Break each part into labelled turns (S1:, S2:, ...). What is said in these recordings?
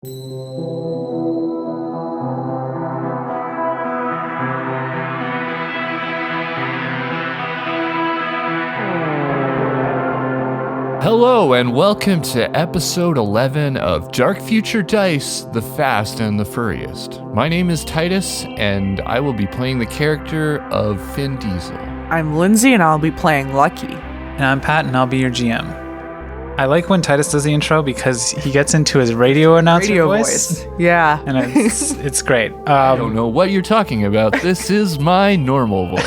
S1: Hello and welcome to episode 11 of Dark Future Dice, The Fast and the Furriest. My name is Titus and I will be playing the character of Vin Diesel.
S2: I'm Lindsay and I'll be playing Lucky.
S3: And I'm Pat and I'll be your GM. I like when Titus does the intro because he gets into his radio announcer voice.
S2: Yeah.
S3: And it's great.
S1: I don't know what you're talking about. This is my normal voice.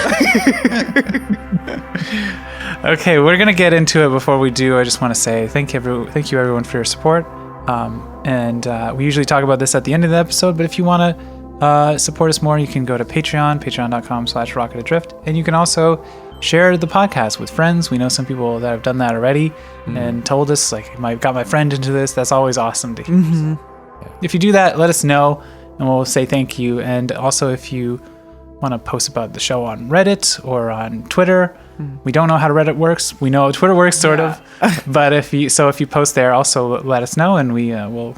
S3: Okay, we're going to get into it. Before we do, I just want to say thank you everyone for your support. We usually talk about this at the end of the episode, but if you want to support us more, you can go to patreon.com/rocketadrift, and you can also share the podcast with friends. We know some people that have done that already and told us, like, I got my friend into this. That's always awesome to hear. Mm-hmm. If you do that, let us know, and we'll say thank you. And also, if you want to post about the show on Reddit or on Twitter, we don't know how Reddit works. We know Twitter works, sort of. But if you post there, also let us know, and we will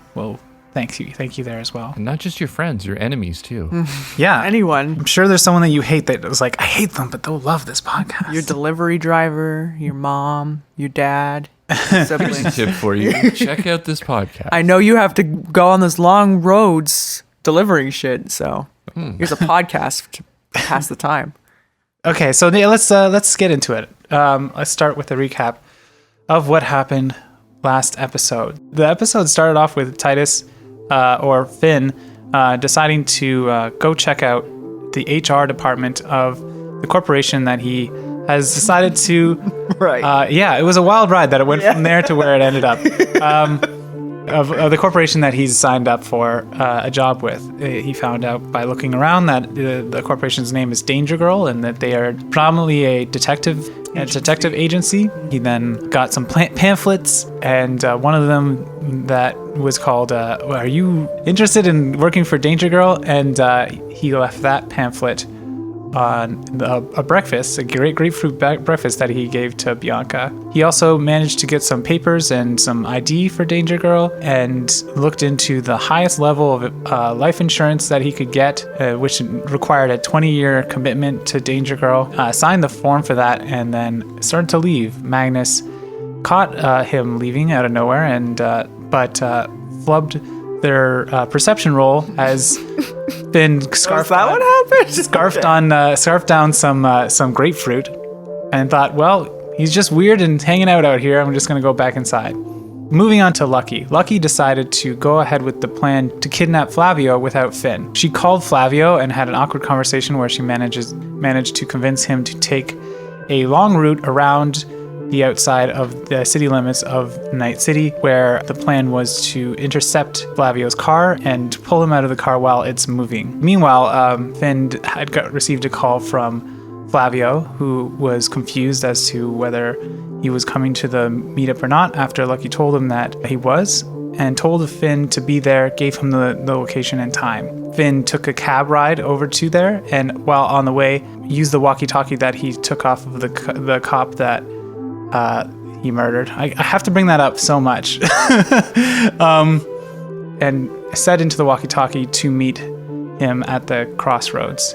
S3: thank you there as well.
S1: And not just your friends, your enemies too.
S3: Yeah,
S2: anyone.
S3: I'm sure there's someone that you hate that was like, I hate them, but they'll love this podcast.
S2: Your delivery driver, your mom, your dad.
S1: Here's a tip for you: check out this podcast.
S2: I know you have to go on those long roads delivering shit, so here's a podcast to pass the time.
S3: Okay, so let's get into it. Let's start with a recap of what happened last episode. The episode started off with Titus or Finn deciding to go check out the HR department of the corporation that he has decided to.
S2: Right.
S3: It was a wild ride that it went from there to where it ended up. Of the corporation that he's signed up for a job with. He found out by looking around that the corporation's name is Danger Girl and that they are predominantly a detective agency. He then got some pamphlets, and one of them that was called, are you interested in working for Danger Girl? And he left that pamphlet on a breakfast, a great grapefruit breakfast that he gave to Bianca. He also managed to get some papers and some ID for Danger Girl and looked into the highest level of life insurance that he could get, which required a 20-year commitment to Danger Girl. Signed the form for that and then started to leave. Magnus caught him leaving out of nowhere but flubbed their perception roll as been scarfed.
S2: Is that what happened?
S3: Scarfed down some grapefruit, and thought, well, he's just weird and hanging out here. I'm just gonna go back inside. Moving on to Lucky. Lucky decided to go ahead with the plan to kidnap Flavio without Finn. She called Flavio and had an awkward conversation where she managed to convince him to take a long route around the outside of the city limits of Night City, where the plan was to intercept Flavio's car and pull him out of the car while it's moving. Meanwhile, Finn had received a call from Flavio, who was confused as to whether he was coming to the meetup or not, after Lucky told him that he was, and told Finn to be there, gave him the location and time. Finn took a cab ride over to there, and while on the way, used the walkie-talkie that he took off of the cop that he murdered. I have to bring that up so much. And said into the walkie-talkie to meet him at the crossroads,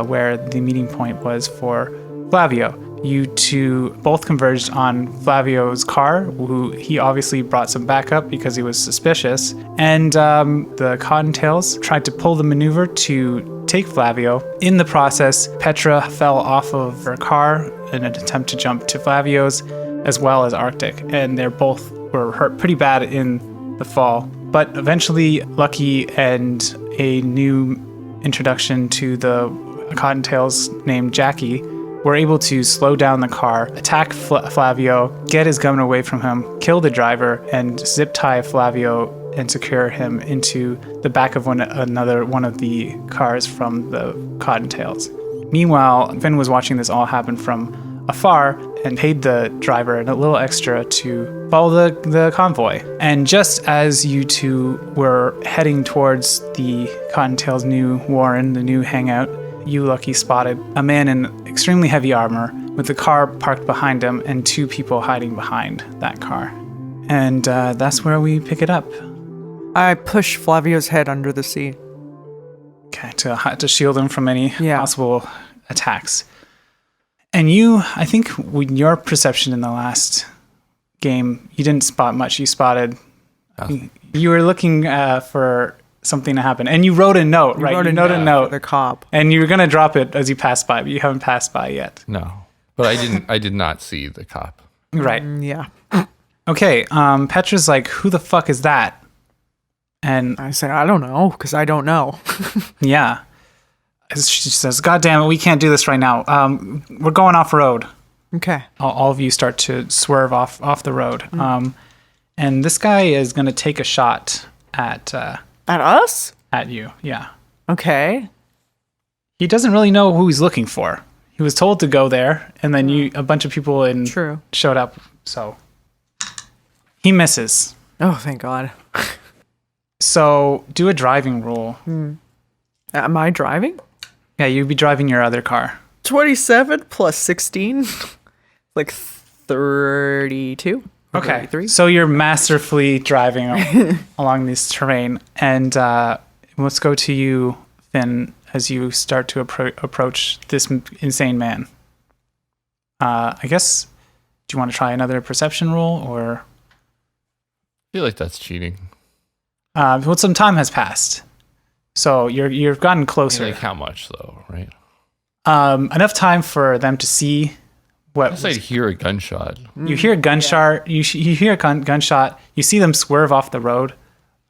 S3: where the meeting point was for Flavio. You two both converged on Flavio's car, who he obviously brought some backup because he was suspicious. And the Cottontails tried to pull the maneuver to take Flavio. In the process, Petra fell off of her car in an attempt to jump to Flavio's, as well as Arctic, and they both were hurt pretty bad in the fall. But eventually, Lucky and a new introduction to the Cottontails named Jackie were able to slow down the car, attack Flavio, get his gun away from him, kill the driver, and zip tie Flavio and secure him into the back of one of the cars from the Cottontails. Meanwhile, Finn was watching this all happen from afar and paid the driver a little extra to follow the convoy. And just as you two were heading towards the Cottontails' new warren, the new hangout, you, Lucky, spotted a man in extremely heavy armor with the car parked behind him and two people hiding behind that car. And that's where we pick it up.
S2: I push Flavio's head under the seat.
S3: Okay, to shield him from any
S2: Yeah.
S3: possible attacks. And you, I think, with your perception in the last game, you didn't spot much. You spotted. You were looking for something to happen, and you wrote a note, right? You wrote a note
S2: for the cop.
S3: and you were gonna drop it as you passed by, but you haven't passed by yet.
S1: No, but I did not see the cop.
S3: Right.
S2: Yeah.
S3: Okay. Petra's like, "Who the fuck is that?" And
S2: I said, I don't know, because I don't know.
S3: yeah, she says, "God damn it, we can't do this right now. We're going off road."
S2: Okay.
S3: All of you start to swerve off the road. And this guy is gonna take a shot at
S2: us?
S3: at you. Yeah.
S2: Okay.
S3: He doesn't really know who he's looking for. He was told to go there, and then a bunch of people
S2: True.
S3: showed up. So he misses.
S2: Oh, thank God.
S3: So do a driving roll.
S2: Am I driving?
S3: Yeah, you'd be driving your other car.
S2: 27 plus 16. Like 32.
S3: Okay.
S2: 33.
S3: So you're masterfully driving along this terrain, and let's go to you, Finn, as you start to approach this insane man. I guess. Do you want to try another perception roll, or?
S1: I feel like that's cheating.
S3: Well, some time has passed, so you've gotten closer.
S1: Like how much though, right?
S3: Enough time for them to see what.
S1: I guess I'd hear a gunshot.
S3: You hear a gunshot. You hear a gunshot. You see them swerve off the road.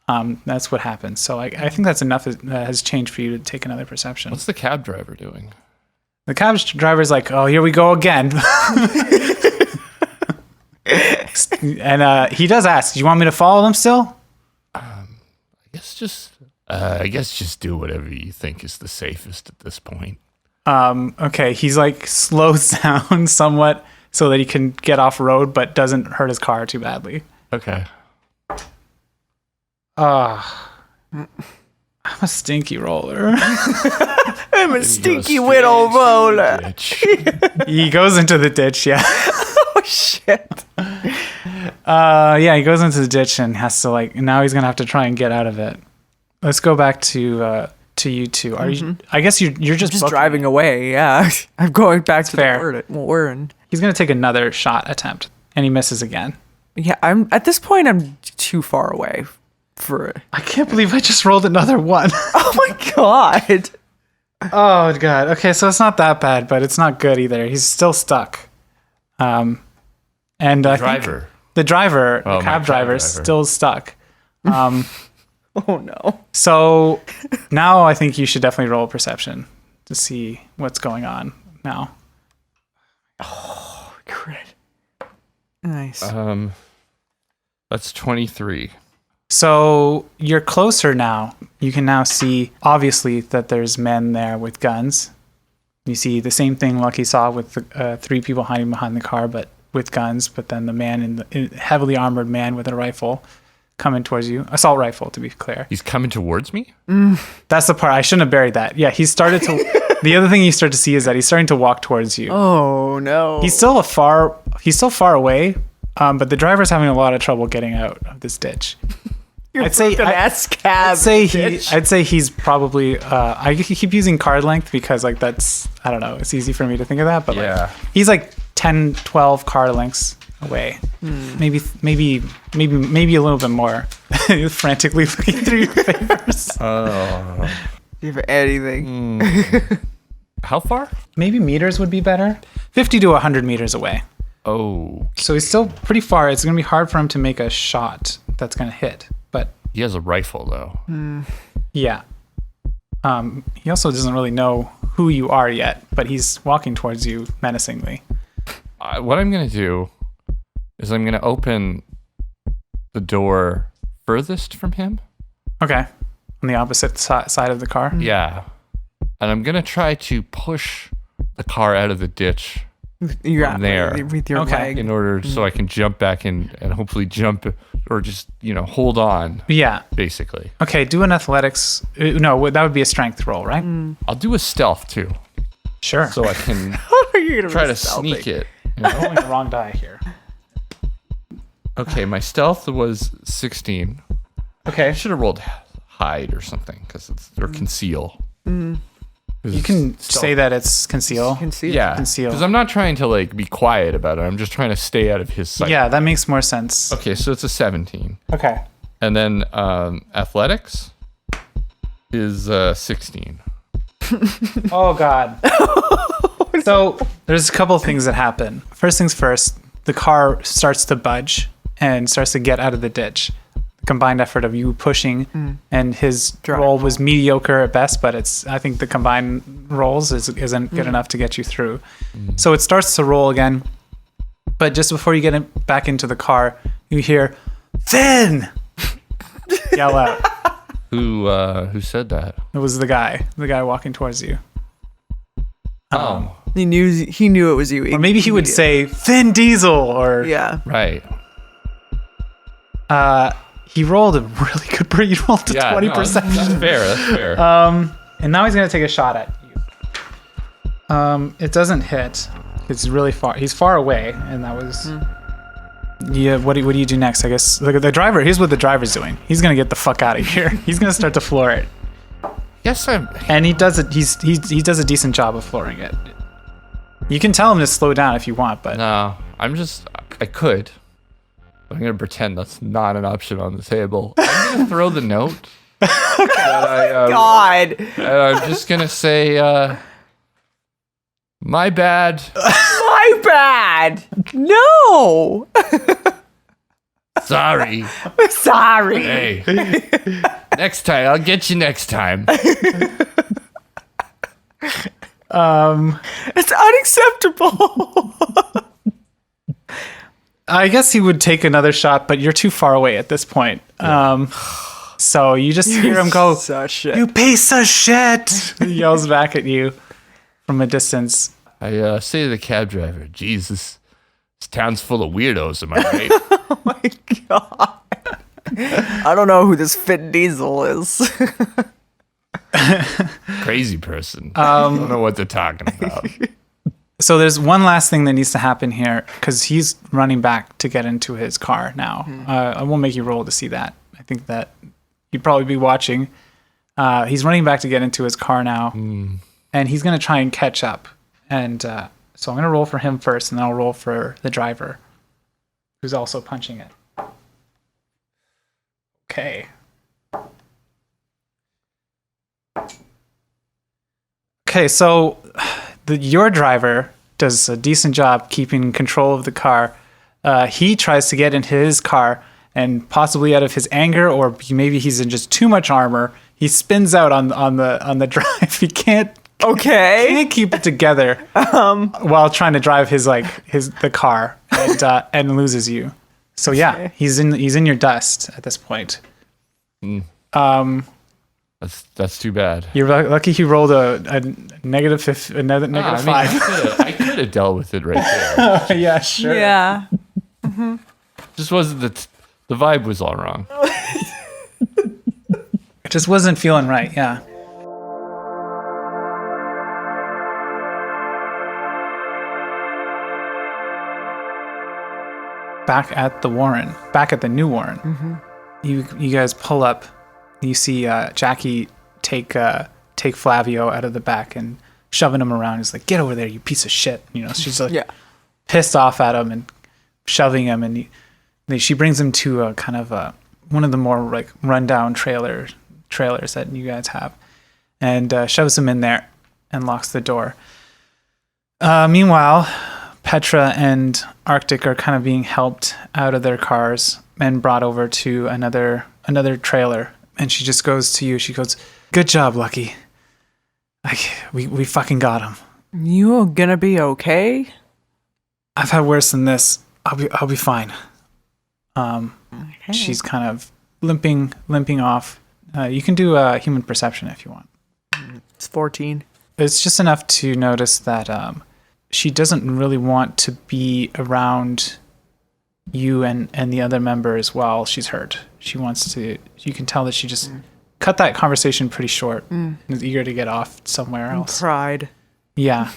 S3: That's what happens. So I think that's enough that has changed for you to take another perception.
S1: What's the cab driver doing?
S3: The cab driver's like, "Oh, here we go again." And he does ask, "Do you want me to follow them still?"
S1: I guess just do whatever you think is the safest at this point.
S3: Okay, he's like slows down somewhat so that he can get off road, but doesn't hurt his car too badly.
S1: Okay.
S3: I'm a stinky roller.
S2: I'm a stinky widow roller.
S3: He goes into the ditch, yeah.
S2: Oh, shit.
S3: Yeah, he goes into the ditch and has to now he's gonna have to try and get out of it. Let's go back to you two. Are you? I guess you're just
S2: driving away. Yeah, I'm going back to
S3: fair.
S2: the word.
S3: He's gonna take another shot attempt, and he misses again.
S2: Yeah, I'm at this point. I'm too far away for.
S3: I can't believe I just rolled another one.
S2: Oh my God.
S3: Oh God. Okay, so it's not that bad, but it's not good either. He's still stuck. And I think the cab driver, is still stuck.
S2: Oh no.
S3: So now I think you should definitely roll perception to see what's going on now.
S2: Oh, crit. Nice.
S1: That's 23.
S3: So you're closer now. You can now see, obviously, that there's men there with guns. You see the same thing Lucky saw with the 3 people hiding behind the car, but with guns. But then the man heavily armored man with a rifle coming towards you. Assault rifle, to be clear.
S1: He's coming towards me?
S3: That's the part. I shouldn't have buried that. Yeah, he started to... The other thing you start to see is that he's starting to walk towards you.
S2: Oh no.
S3: He's still far away, but the driver's having a lot of trouble getting out of this ditch. I'd say he's probably I keep using card length because that's I don't know, it's easy for me to think of that, but
S1: yeah.
S3: He's 10, 12 card lengths away. Maybe a little bit more. Frantically looking through your papers.
S1: Oh.
S2: If anything.
S1: How far?
S3: Maybe meters would be better. 50 to 100 meters away.
S1: Oh.
S3: So he's still pretty far. It's going to be hard for him to make a shot that's going to hit. But
S1: he has a rifle, though.
S3: Yeah. He also doesn't really know who you are yet, but he's walking towards you menacingly.
S1: What I'm going to do is I'm going to open the door furthest from him.
S3: Okay. On the opposite side of the car?
S1: Yeah. And I'm going to try to push the car out of the ditch from there.
S2: With your leg.
S1: In order so I can jump back in and hopefully jump or just, hold on.
S3: Yeah.
S1: Basically.
S3: Okay, do an athletics. No, that would be a strength roll, right?
S1: I'll do a stealth too.
S3: Sure.
S1: So I can try to sneak it.
S3: Rolling the wrong die here.
S1: Okay, my stealth was 16.
S3: Okay.
S1: I should have rolled hide or something because it's or conceal.
S3: You can say that it's conceal.
S2: Conceal.
S1: Yeah,
S3: Conceal.
S1: because I'm not trying to like be quiet about it. I'm just trying to stay out of his sight.
S3: Yeah, that makes more sense.
S1: Okay, so it's a 17,
S3: Okay.
S1: and then athletics is 16.
S3: Oh God. So there's a couple of things that happen. First things first, the car starts to budge and starts to get out of the ditch. The combined effort of you pushing and his roll was mediocre at best, but I think the combined rolls isn't good enough to get you through. So it starts to roll again, but just before you get back into the car, you hear Finn yell out.
S1: Who said that?
S3: It was the guy walking towards you.
S1: Oh,
S2: He knew it was you.
S3: Or maybe he would say Vin Diesel or
S2: Yeah.
S1: right.
S3: He rolled a really good he rolled a 20%.
S1: No, that's fair. That's fair.
S3: And now he's gonna take a shot at you. It doesn't hit. It's really far. He's far away, and that was. Yeah. What do you do next? I guess look at the driver. Here's what the driver's doing. He's gonna get the fuck out of here. He's gonna start to floor it.
S1: Yes,
S3: And he does it. He does a decent job of flooring it. You can tell him to slow down if you want, but
S1: No, I could. But I'm gonna pretend that's not an option on the table. I'm gonna throw the note.
S2: God.
S1: And I'm just gonna say, my bad.
S2: My bad. No.
S1: Sorry.
S2: Sorry.
S1: Hey. Next time. I'll get you next time.
S2: It's unacceptable.
S3: I guess he would take another shot, but you're too far away at this point. So you just hear him go,
S2: Such shit.
S3: "You piece of shit!" He yells back at you from a distance.
S1: I say to the cab driver, Jesus, this town's full of weirdos, am I right?
S2: Oh my God. I don't know who this Vin Diesel is.
S1: Crazy person. I don't know what they're talking about.
S3: So there's one last thing that needs to happen here because he's running back to get into his car now. I won't make you roll to see that. I think that you'd probably be watching. He's running back to get into his car now, and he's going to try and catch up. And so I'm going to roll for him first, and then I'll roll for the driver, who's also punching it. Okay. Okay, so your driver does a decent job keeping control of the car. He tries to get into his car, and possibly out of his anger, or maybe he's in just too much armor, he spins out on the drive. He can't keep it together while trying to drive the car and loses you. So yeah, he's in your dust at this point.
S1: That's too bad.
S3: You're lucky he rolled a negative negative
S1: I mean,
S3: 5.
S1: I could have dealt with it right there.
S3: Yeah, sure.
S2: Yeah.
S1: Just wasn't the vibe was all wrong.
S3: It just wasn't feeling right. Yeah. Back at the new Warren. You guys pull up. You see Jackie take Flavio out of the back and shoving him around. He's like, "Get over there, you piece of shit!" You know, she's like pissed off at him and shoving him, and she brings him to a kind of one of the more like rundown trailers that you guys have, and shoves him in there and locks the door. Meanwhile, Petra and Arctic are kind of being helped out of their cars and brought over to another trailer. And she just goes to you. She goes, "Good job, Lucky. We fucking got him.
S2: You gonna be okay?"
S3: I've had worse than this. I'll be fine."
S2: Okay.
S3: She's kind of limping off. You can do a human perception if you want.
S2: It's 14.
S3: It's just enough to notice that she doesn't really want to be around you and the other members while she's hurt. She wants to. You can tell that she just cut that conversation pretty short and is eager to get off somewhere else.
S2: Pride.
S3: Yeah.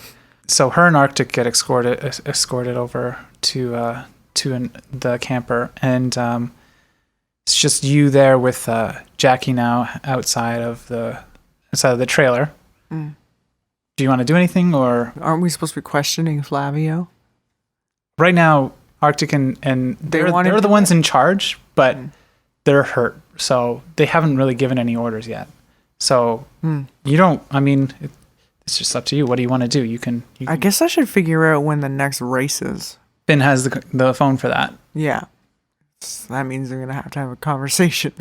S3: So her and Arctic get escorted over to the camper, and It's just you there with Jackie now outside of the trailer. Do you want to do anything, or
S2: aren't we supposed to be questioning Flavio?
S3: Right now, Arctic and they're the ones in charge, but they're hurt, so they haven't really given any orders yet. So you don't. I mean, it's just up to you. What do you want to do? You can.
S2: I guess I should figure out when the next race is.
S3: Finn has the phone for that.
S2: Yeah, that means we're gonna have a conversation.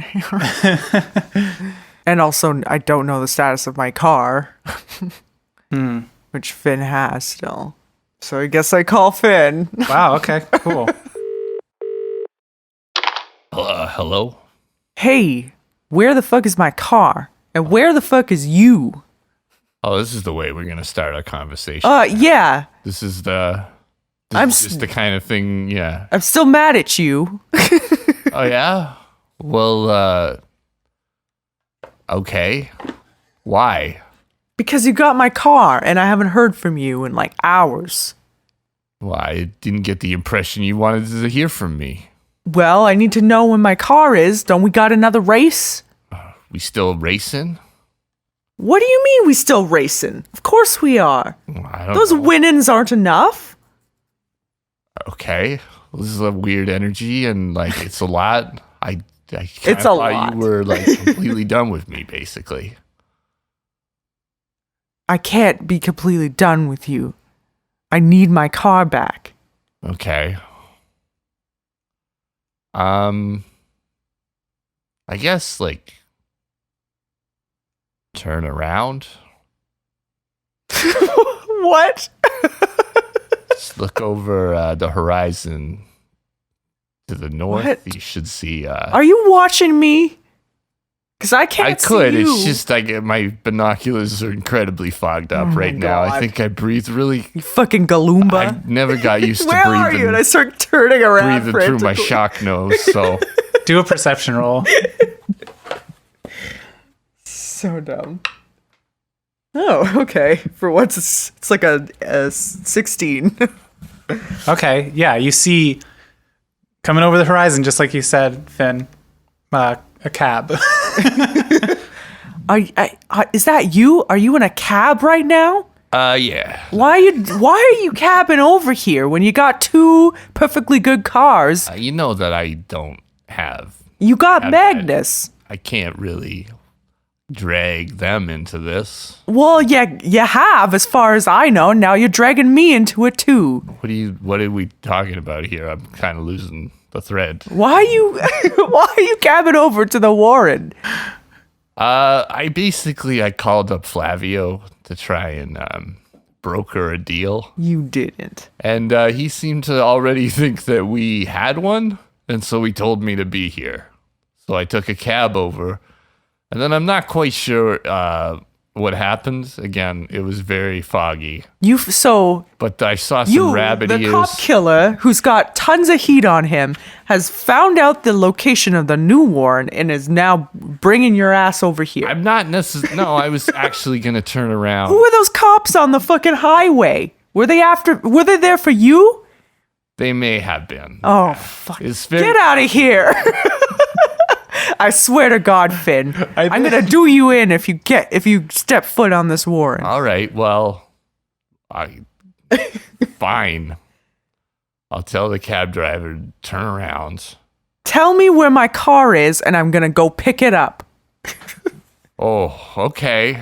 S2: And also, I don't know the status of my car, which Finn has still. So I guess I call Finn.
S3: Wow. Okay. Cool.
S1: Hello?
S2: Hey, where the fuck is my car? And where the fuck is you?
S1: Oh, this is the way we're gonna start our conversation.
S2: Yeah.
S1: This is just the kind of thing, yeah.
S2: I'm still mad at you.
S1: Oh, yeah? Well, okay. Why?
S2: Because you got my car and I haven't heard from you in like hours.
S1: Well, I didn't get the impression you wanted to hear from me.
S2: Well, I need to know when my car is. Don't we got another race?
S1: We still racing?
S2: What do you mean we still racing? Of course we are.
S1: I don't
S2: Those
S1: know.
S2: winnings aren't enough.
S1: Okay. Well, this is a weird energy, and like it's a lot. I
S2: It's a
S1: thought
S2: lot.
S1: you were like completely done with me, basically.
S2: I can't be completely done with you. I need my car back.
S1: Okay. I guess like turn around.
S2: What?
S1: Just look over the horizon to the north.
S2: What?
S1: You should see.
S2: Are you watching me? Because I can't
S1: I could.
S2: see you.
S1: It's just my binoculars are incredibly fogged up
S2: Oh my
S1: right now. I
S2: God.
S1: think I breathe really.
S2: You fucking Galoomba.
S1: I never got used to
S2: Where are you? And I start turning around
S1: breathing through my
S2: frantically.
S1: shock nose. So
S3: Do a perception roll.
S2: So dumb. Oh, okay. For once, it's like a 16.
S3: Okay. Yeah. You see coming over the horizon, just like you said, Finn, a cab.
S2: Is that you? Are you in a cab right now?
S1: yeah.
S2: Why are you cabbing over here when you got two perfectly good cars?
S1: You know that I don't have.
S2: You got
S1: Have
S2: Magnus.
S1: I can't really drag them into this.
S2: Well, yeah, you have, as far as I know. Now you're dragging me into it too.
S1: What are we talking about here? I'm kind of losing the thread.
S2: Why are you cabbing over to the Warren?
S1: I called up Flavio to try and broker a deal.
S2: You didn't.
S1: And he seemed to already think that we had one, and so he told me to be here. So I took a cab over, and then I'm not quite sure what happened. Again, it was very foggy. But I saw some rabbit
S2: the
S1: ears.
S2: cop killer, who's got tons of heat on him, has found out the location of the new Warren and is now bringing your ass over here.
S1: I'm not necessarily. No, I was actually gonna turn around.
S2: Who are those cops on the fucking highway? Were they there for you?
S1: They may have been.
S2: Oh, fuck.
S1: It's very.
S2: Get out of here. I swear to God, Finn, I'm gonna do you in if you step foot on this Warren.
S1: All right. Well, fine. I'll tell the cab driver to turn around.
S2: Tell me where my car is, and I'm gonna go pick it up.
S1: Oh, okay.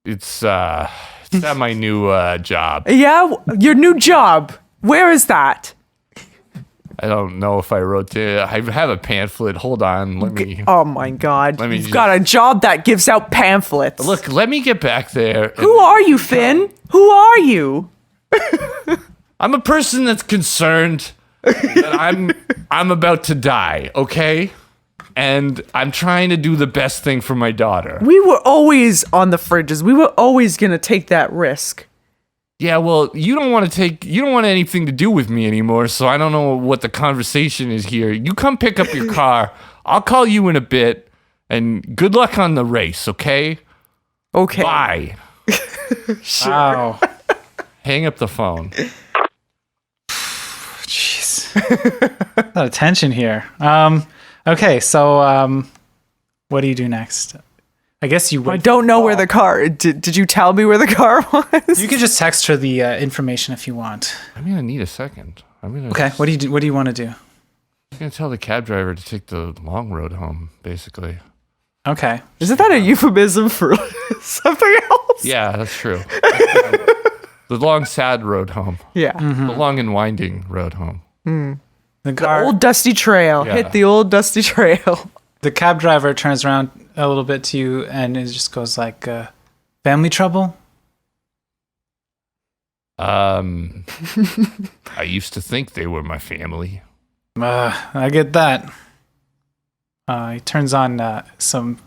S1: It's at my new job.
S2: Yeah, your new job. Where is that?
S1: I don't know if I wrote it. I have a pamphlet. Hold on. Let me.
S2: Oh my God!
S1: Let me
S2: You've
S1: just-
S2: got a job that gives out pamphlets.
S1: Look, let me get back there.
S2: Who are you, Finn? Who are you?
S1: I'm a person that's concerned that I'm about to die, okay? And I'm trying to do the best thing for my daughter.
S2: We were always on the fringes. We were always gonna take that risk.
S1: Yeah, well, you don't want anything to do with me anymore, so I don't know what the conversation is here. You come pick up your car. I'll call you in a bit, and good luck on the race, okay?
S2: Okay.
S1: Bye.
S3: Wow.
S1: Hang up the phone.
S3: Jeez. A lot of tension here. Okay, so what do you do next? I guess you.
S2: I don't know where the car. Did you tell me where the car was?
S3: You could just text her the information if you want.
S1: I'm gonna need a second.
S3: Okay. What do you do? What do you want to do?
S1: I'm gonna tell the cab driver to take the long road home, basically.
S3: Okay.
S2: Isn't that a euphemism for something else?
S1: Yeah, that's true. The long, sad road home.
S2: Yeah.
S1: The long and winding road home.
S3: The
S2: The old dusty trail.
S1: Yeah.
S2: Hit the old dusty trail.
S3: The cab driver turns around a little bit to you and it just goes like, "Family trouble."
S1: I used to think they were my family.
S3: I get that. He turns on some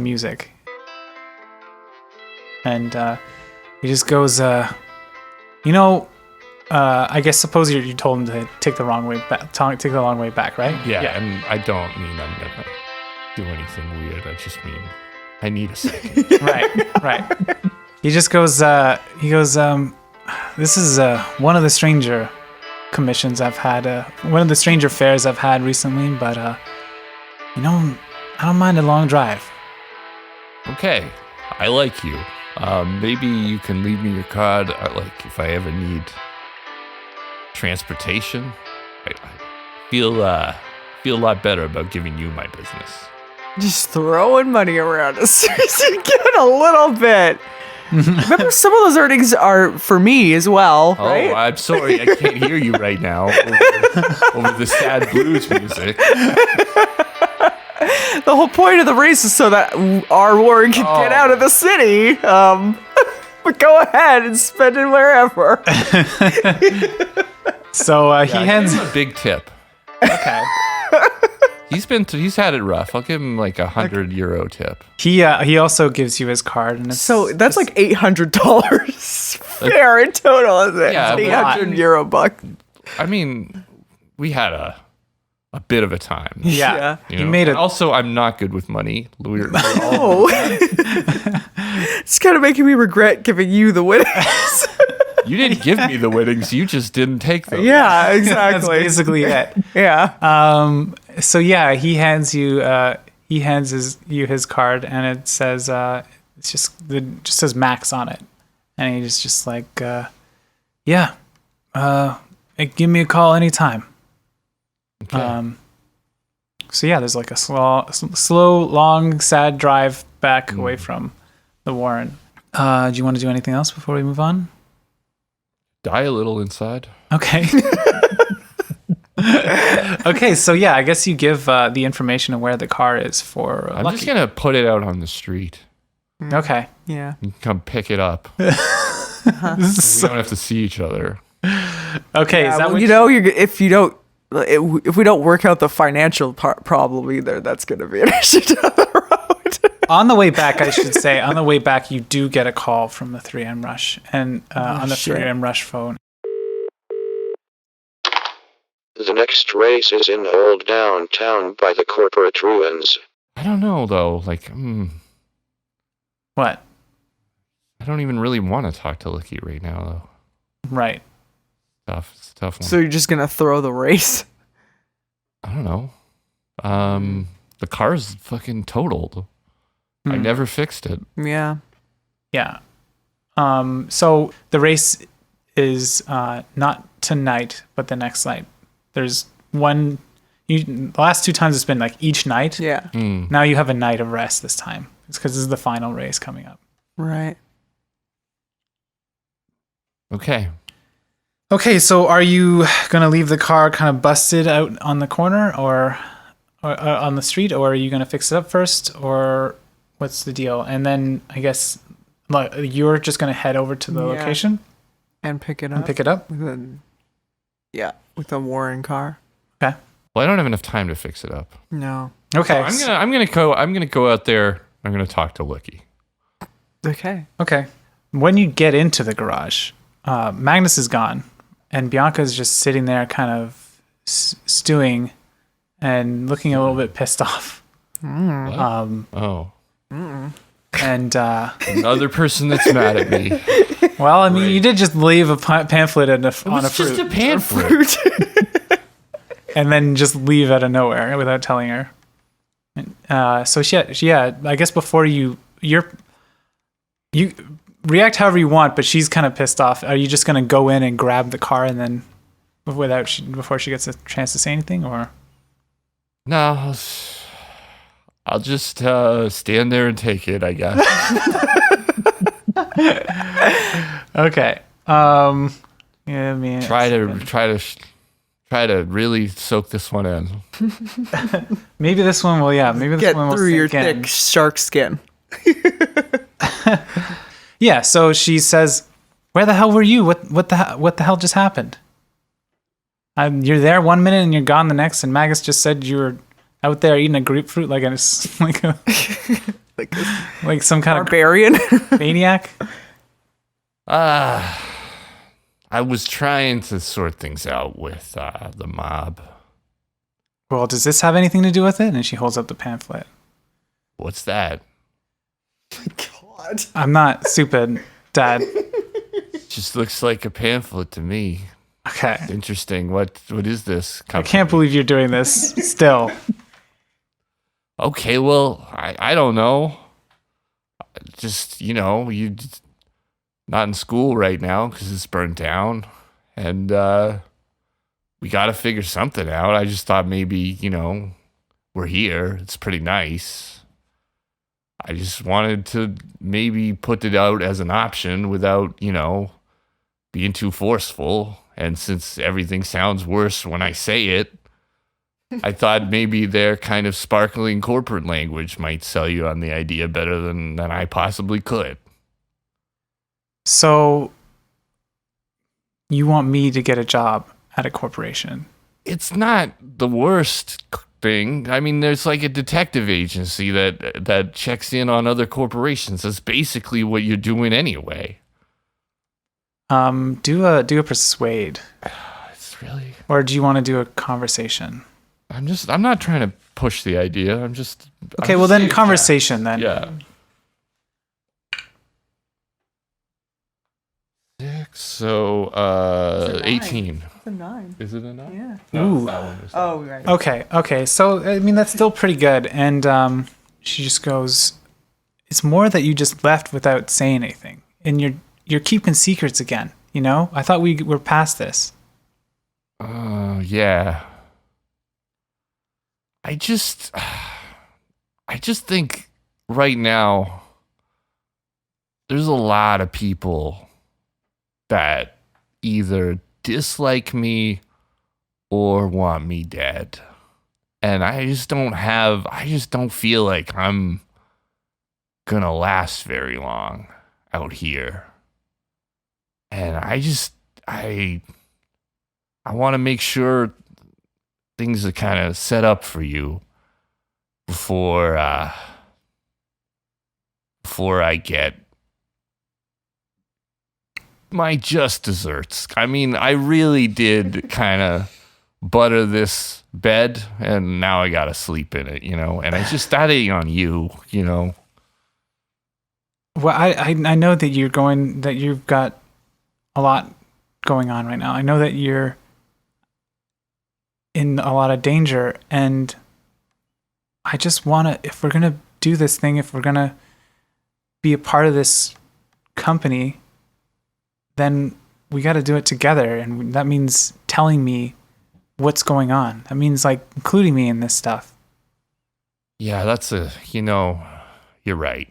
S3: music, and he just goes, I guess suppose you told him to take the wrong way back. Take the long way back, right?
S1: Yeah, and I don't mean I'm gonna do anything weird. I just mean I need a second.
S3: Right. He just goes. This is one of the stranger commissions I've had. One of the stranger fairs I've had recently, but I don't mind a long drive.
S1: Okay, I like you. Maybe you can leave me your card. Like if I ever need transportation, I feel a lot better about giving you my business.
S2: Just throwing money around us. Get a little bit. Remember, some of those earnings are for me as well, right?
S1: Oh, I'm sorry, I can't hear you right now over the sad blues music.
S2: The whole point of the race is so that our Warren can get out of the city. But go ahead and spend it wherever.
S3: So he hands
S1: him a big tip.
S3: Okay.
S1: He's had it rough. I'll give him like €100 tip.
S3: He also gives you his card, and it's
S2: So that's like $800 fair in total, isn't it?
S1: Yeah,
S2: It's €800 buck.
S1: I mean, we had a bit of a time.
S3: yeah.
S1: You
S3: He
S1: know?
S3: made it.
S1: Also, I'm not good with money. We're all
S2: Oh. It's kind of making me regret giving you the winnings.
S1: You didn't give me the winnings. You just didn't take them.
S2: Yeah,
S3: That's
S2: exactly.
S3: basically it.
S2: Yeah.
S3: So yeah, he hands you his card, and it says it's just says Max on it, and he's just like, give me a call anytime.
S1: Okay.
S3: So yeah, there's like a slow, long, sad drive back away from the Warren. Do you want to do anything else before we move on?
S1: Die a little inside.
S3: Okay. Okay, so yeah, I guess you give the information of where the car is for
S1: I'm
S3: Lucky.
S1: just gonna put it out on the street.
S3: Okay.
S2: Yeah.
S1: You can come pick it up. We don't have to see each other.
S3: Okay,
S2: Yeah,
S3: is that
S2: well,
S3: what
S2: you know, if we don't work out the financial problem either, that's going to be an issue down the road.
S3: on the way back, I should say, on the way back, you do get a call from the 3M Rush, and on the
S2: shit.
S3: 3M Rush phone.
S4: The next race is in Old Downtown by the corporate ruins.
S1: I don't know though. Like,
S3: What?
S1: I don't even really want to talk to Licky right now though.
S3: Right.
S1: It's a tough one.
S2: So you're just going to throw the race?
S1: I don't know. The car's fucking totaled. I
S3: Hmm.
S1: never fixed it.
S2: Yeah.
S3: Yeah. So the race is not tonight, but the next night. There's one. The last two times it's been like each night.
S2: Yeah.
S3: Now you have a night of rest this time. It's because this is the final race coming up.
S2: Right.
S1: Okay.
S3: Okay, so are you gonna leave the car kind of busted out on the corner, or on the street, or are you gonna fix it up first, or what's the deal? And then I guess like, you're just gonna head over to the
S2: Yeah.
S3: location
S2: And pick it up.
S3: and pick it up.
S2: With a Warren car.
S3: Okay.
S1: Well, I don't have enough time to fix it up.
S2: No.
S3: Okay.
S1: I'm gonna go out there. I'm gonna talk to Licky.
S2: Okay.
S3: Okay. When you get into the garage, Magnus is gone, and Bianca's just sitting there, kind of stewing and looking a little bit pissed off.
S1: What? Oh.
S3: And
S1: Another person that's mad at me.
S3: well, I mean, you did just leave a pamphlet on a
S1: It's just
S3: fruit,
S1: a pamphlet.
S3: and then just leave out of nowhere without telling her. So yeah, I guess before you react however you want, but she's kind of pissed off. Are you just gonna go in and grab the car and then before she gets a chance to say anything, or?
S1: No, I'll just stand there and take it, I guess.
S3: Okay. Yeah, I mean,
S1: Try to really soak this one in.
S3: maybe this one will. Yeah, maybe this
S2: Get
S3: one will
S2: through your
S3: sink in.
S2: thick shark skin.
S3: Yeah. So she says, "Where the hell were you? What the hell just happened? You're there 1 minute and you're gone the next. And Magus just said you were out there eating a grapefruit like like some kind
S2: Barbarian.
S3: of maniac."
S1: I was trying to sort things out with the mob.
S3: Well, does this have anything to do with it? And she holds up the pamphlet.
S1: What's that?
S2: God.
S3: I'm not stupid, Dad.
S1: Just looks like a pamphlet to me.
S3: Okay.
S1: Interesting. What is this?
S3: I can't believe you're doing this still.
S1: Okay, well, I don't know. Just, you not in school right now because it's burnt down. And we got to figure something out. I just thought maybe, we're here. It's pretty nice. I just wanted to maybe put it out as an option without, being too forceful. And since everything sounds worse when I say it, I thought maybe their kind of sparkling corporate language might sell you on the idea better than I possibly could.
S3: So you want me to get a job at a corporation?
S1: It's not the worst thing. I mean, there's like a detective agency that checks in on other corporations. That's basically what you're doing anyway.
S3: Do a persuade.
S1: It's really...
S3: Or do you want to do a conversation?
S1: I'm not trying to push the idea.
S3: Okay, well then conversation then.
S1: Yeah. 6, so 18.
S2: It's a 9.
S1: Is it a 9?
S2: Yeah.
S1: No,
S3: Ooh.
S1: that one is
S2: Oh, right.
S3: Okay. So I mean that's still pretty good. And she just goes, "It's more that you just left without saying anything, and you're keeping secrets again. I thought we were past this."
S1: Yeah. I just think right now there's a lot of people that either dislike me or want me dead. And I just don't feel like I'm gonna last very long out here. And I want to make sure things are kind of set up for you before I get my just desserts. I mean, I really did kind of butter this bed, and now I gotta sleep in it, and that ain't on you,
S3: Well, I know that you've got a lot going on right now. I know that you're in a lot of danger, and I just want to, if we're going to do this thing, if we're going to be a part of this company, then we got to do it together. And that means telling me what's going on. That means like including me in this stuff.
S1: Yeah, you're right.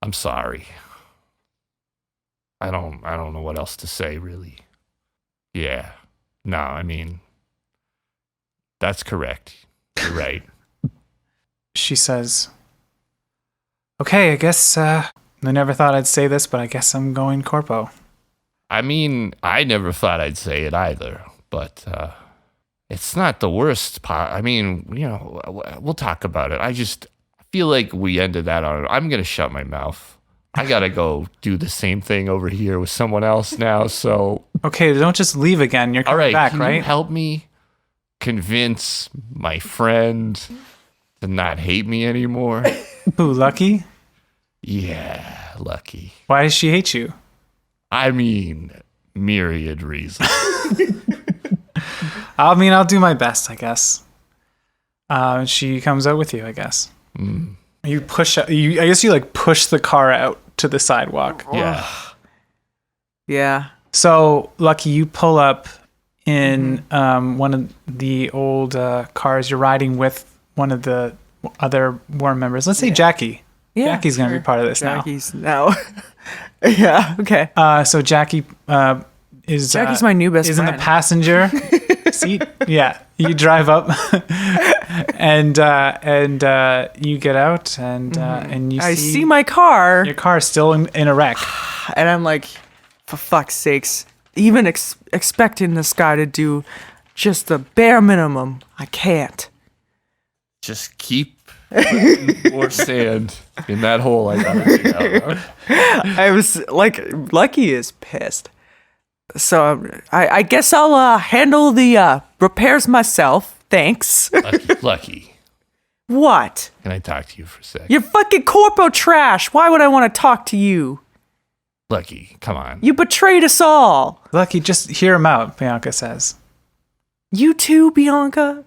S1: I'm sorry. I don't know what else to say, really. Yeah. No, I mean, that's correct. You're right.
S3: She says, "Okay, I guess I never thought I'd say this, but I guess I'm going corpo."
S1: I mean, I never thought I'd say it either, but it's not the worst part. I mean, we'll talk about it. I just feel like we ended that on. I'm going to shut my mouth. I got to go do the same thing over here with someone else now, so...
S3: Okay, don't just leave again. You're coming back,
S1: can
S3: right?
S1: you help me convince my friend to not hate me anymore?
S3: Who, Lucky?
S1: Yeah, Lucky.
S3: Why does she hate you?
S1: I mean, myriad reasons.
S3: I'll do my best, I guess. She comes out with you, I guess. You push. I guess you like push the car out to the sidewalk.
S1: Yeah.
S2: Yeah.
S3: So, Lucky, you pull up in one of the old cars. You're riding with one of the other Warren members. Let's say Jackie.
S2: Yeah.
S3: Jackie's going to be part of this
S2: Jackie's now. Yeah. Okay.
S3: So Jackie is
S2: Jackie's my new best
S3: is
S2: friend.
S3: in the passenger seat. Yeah. You drive up and you get out and you
S2: I see my car,
S3: your car is still in a wreck.
S2: and I'm like, for fuck's sakes, even expecting this guy to do just the bare minimum, I can't.
S1: Just keep putting more sand in that hole I got it.
S2: I was like, Lucky is pissed. So I guess I'll handle the repairs myself. Thanks.
S1: Lucky.
S2: What?
S1: Can I talk to you for a sec?
S2: You're fucking corpo trash. Why would I want to talk to you?
S1: Lucky, come on.
S2: You betrayed us all.
S3: Lucky, just hear him out, Bianca says.
S2: You too, Bianca?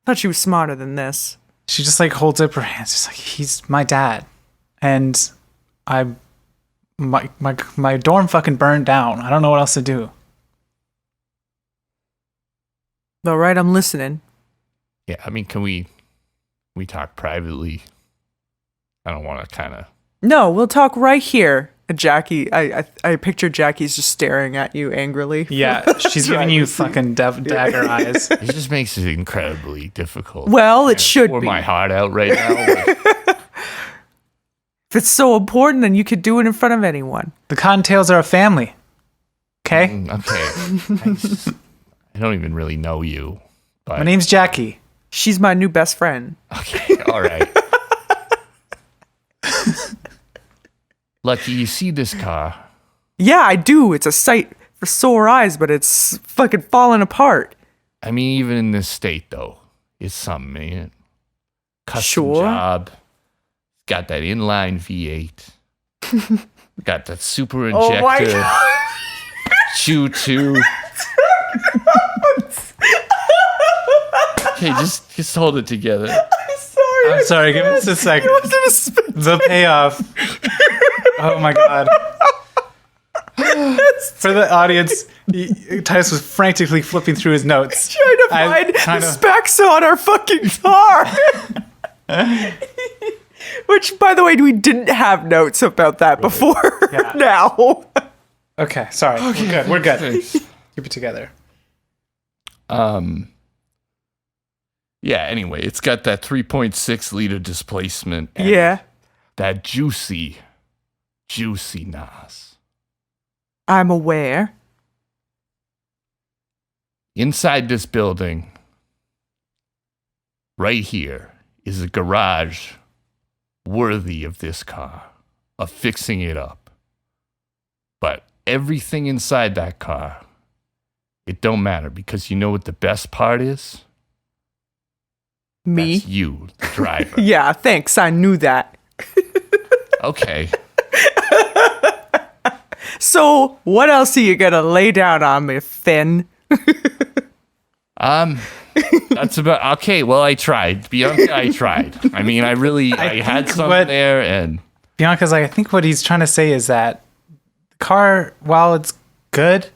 S2: Thought she was smarter than this.
S3: She just like holds up her hands. She's like, he's my dad. And my dorm fucking burned down. I don't know what else to do.
S2: All right, I'm listening.
S1: Yeah, I mean, can we talk privately? I don't want to kind of...
S2: No, we'll talk right here. Jackie, I picture Jackie's just staring at you angrily.
S3: Yeah, she's giving you fucking dagger eyes.
S1: It just makes it incredibly difficult.
S2: Well, it should
S1: pour
S2: be.
S1: my heart out right now.
S2: If it's so important, then you could do it in front of anyone.
S3: The Cottontails are a family. Okay?
S1: Okay. I don't even really know you. But
S3: My name's Jackie.
S2: She's my new best friend.
S1: okay, all right. Lucky, you see this car?
S2: Yeah, I do. It's a sight for sore eyes, but it's fucking falling apart.
S1: I mean, even in this state, though, it's something, man. Custom
S2: Sure.
S1: job. Got that inline V8. Got that super injector.
S2: Oh my God.
S1: Choo-choo. Okay, just hold it together.
S2: Sorry.
S3: I'm sorry, give us a second.
S2: It wasn't a spit.
S3: The payoff. Oh my god. For the audience, Titus was frantically flipping through his notes.
S2: Trying to find
S3: kinda-
S2: the specs on our fucking car. Which, by the way, we didn't have notes about that before.
S3: Yeah.
S2: Now.
S3: Okay, sorry. We're good. Keep it together.
S1: Yeah, anyway, it's got that 3.6 liter displacement. And
S2: Yeah.
S1: that juicy nos.
S2: I'm aware.
S1: Inside this building, right here, is a garage worthy of this car, of fixing it up. But everything inside that car, it don't matter, because you know what the best part is?
S2: Me?
S1: That's you, the driver.
S2: Yeah, thanks. I knew that.
S1: Okay.
S2: So, what else are you gonna lay down on me, Finn?
S1: That's about okay. Well, I tried, Bianca. I tried. I mean, I had
S3: think
S1: some
S3: what-
S1: there, and
S3: Bianca's like, I think what he's trying to say is that the car, while it's good,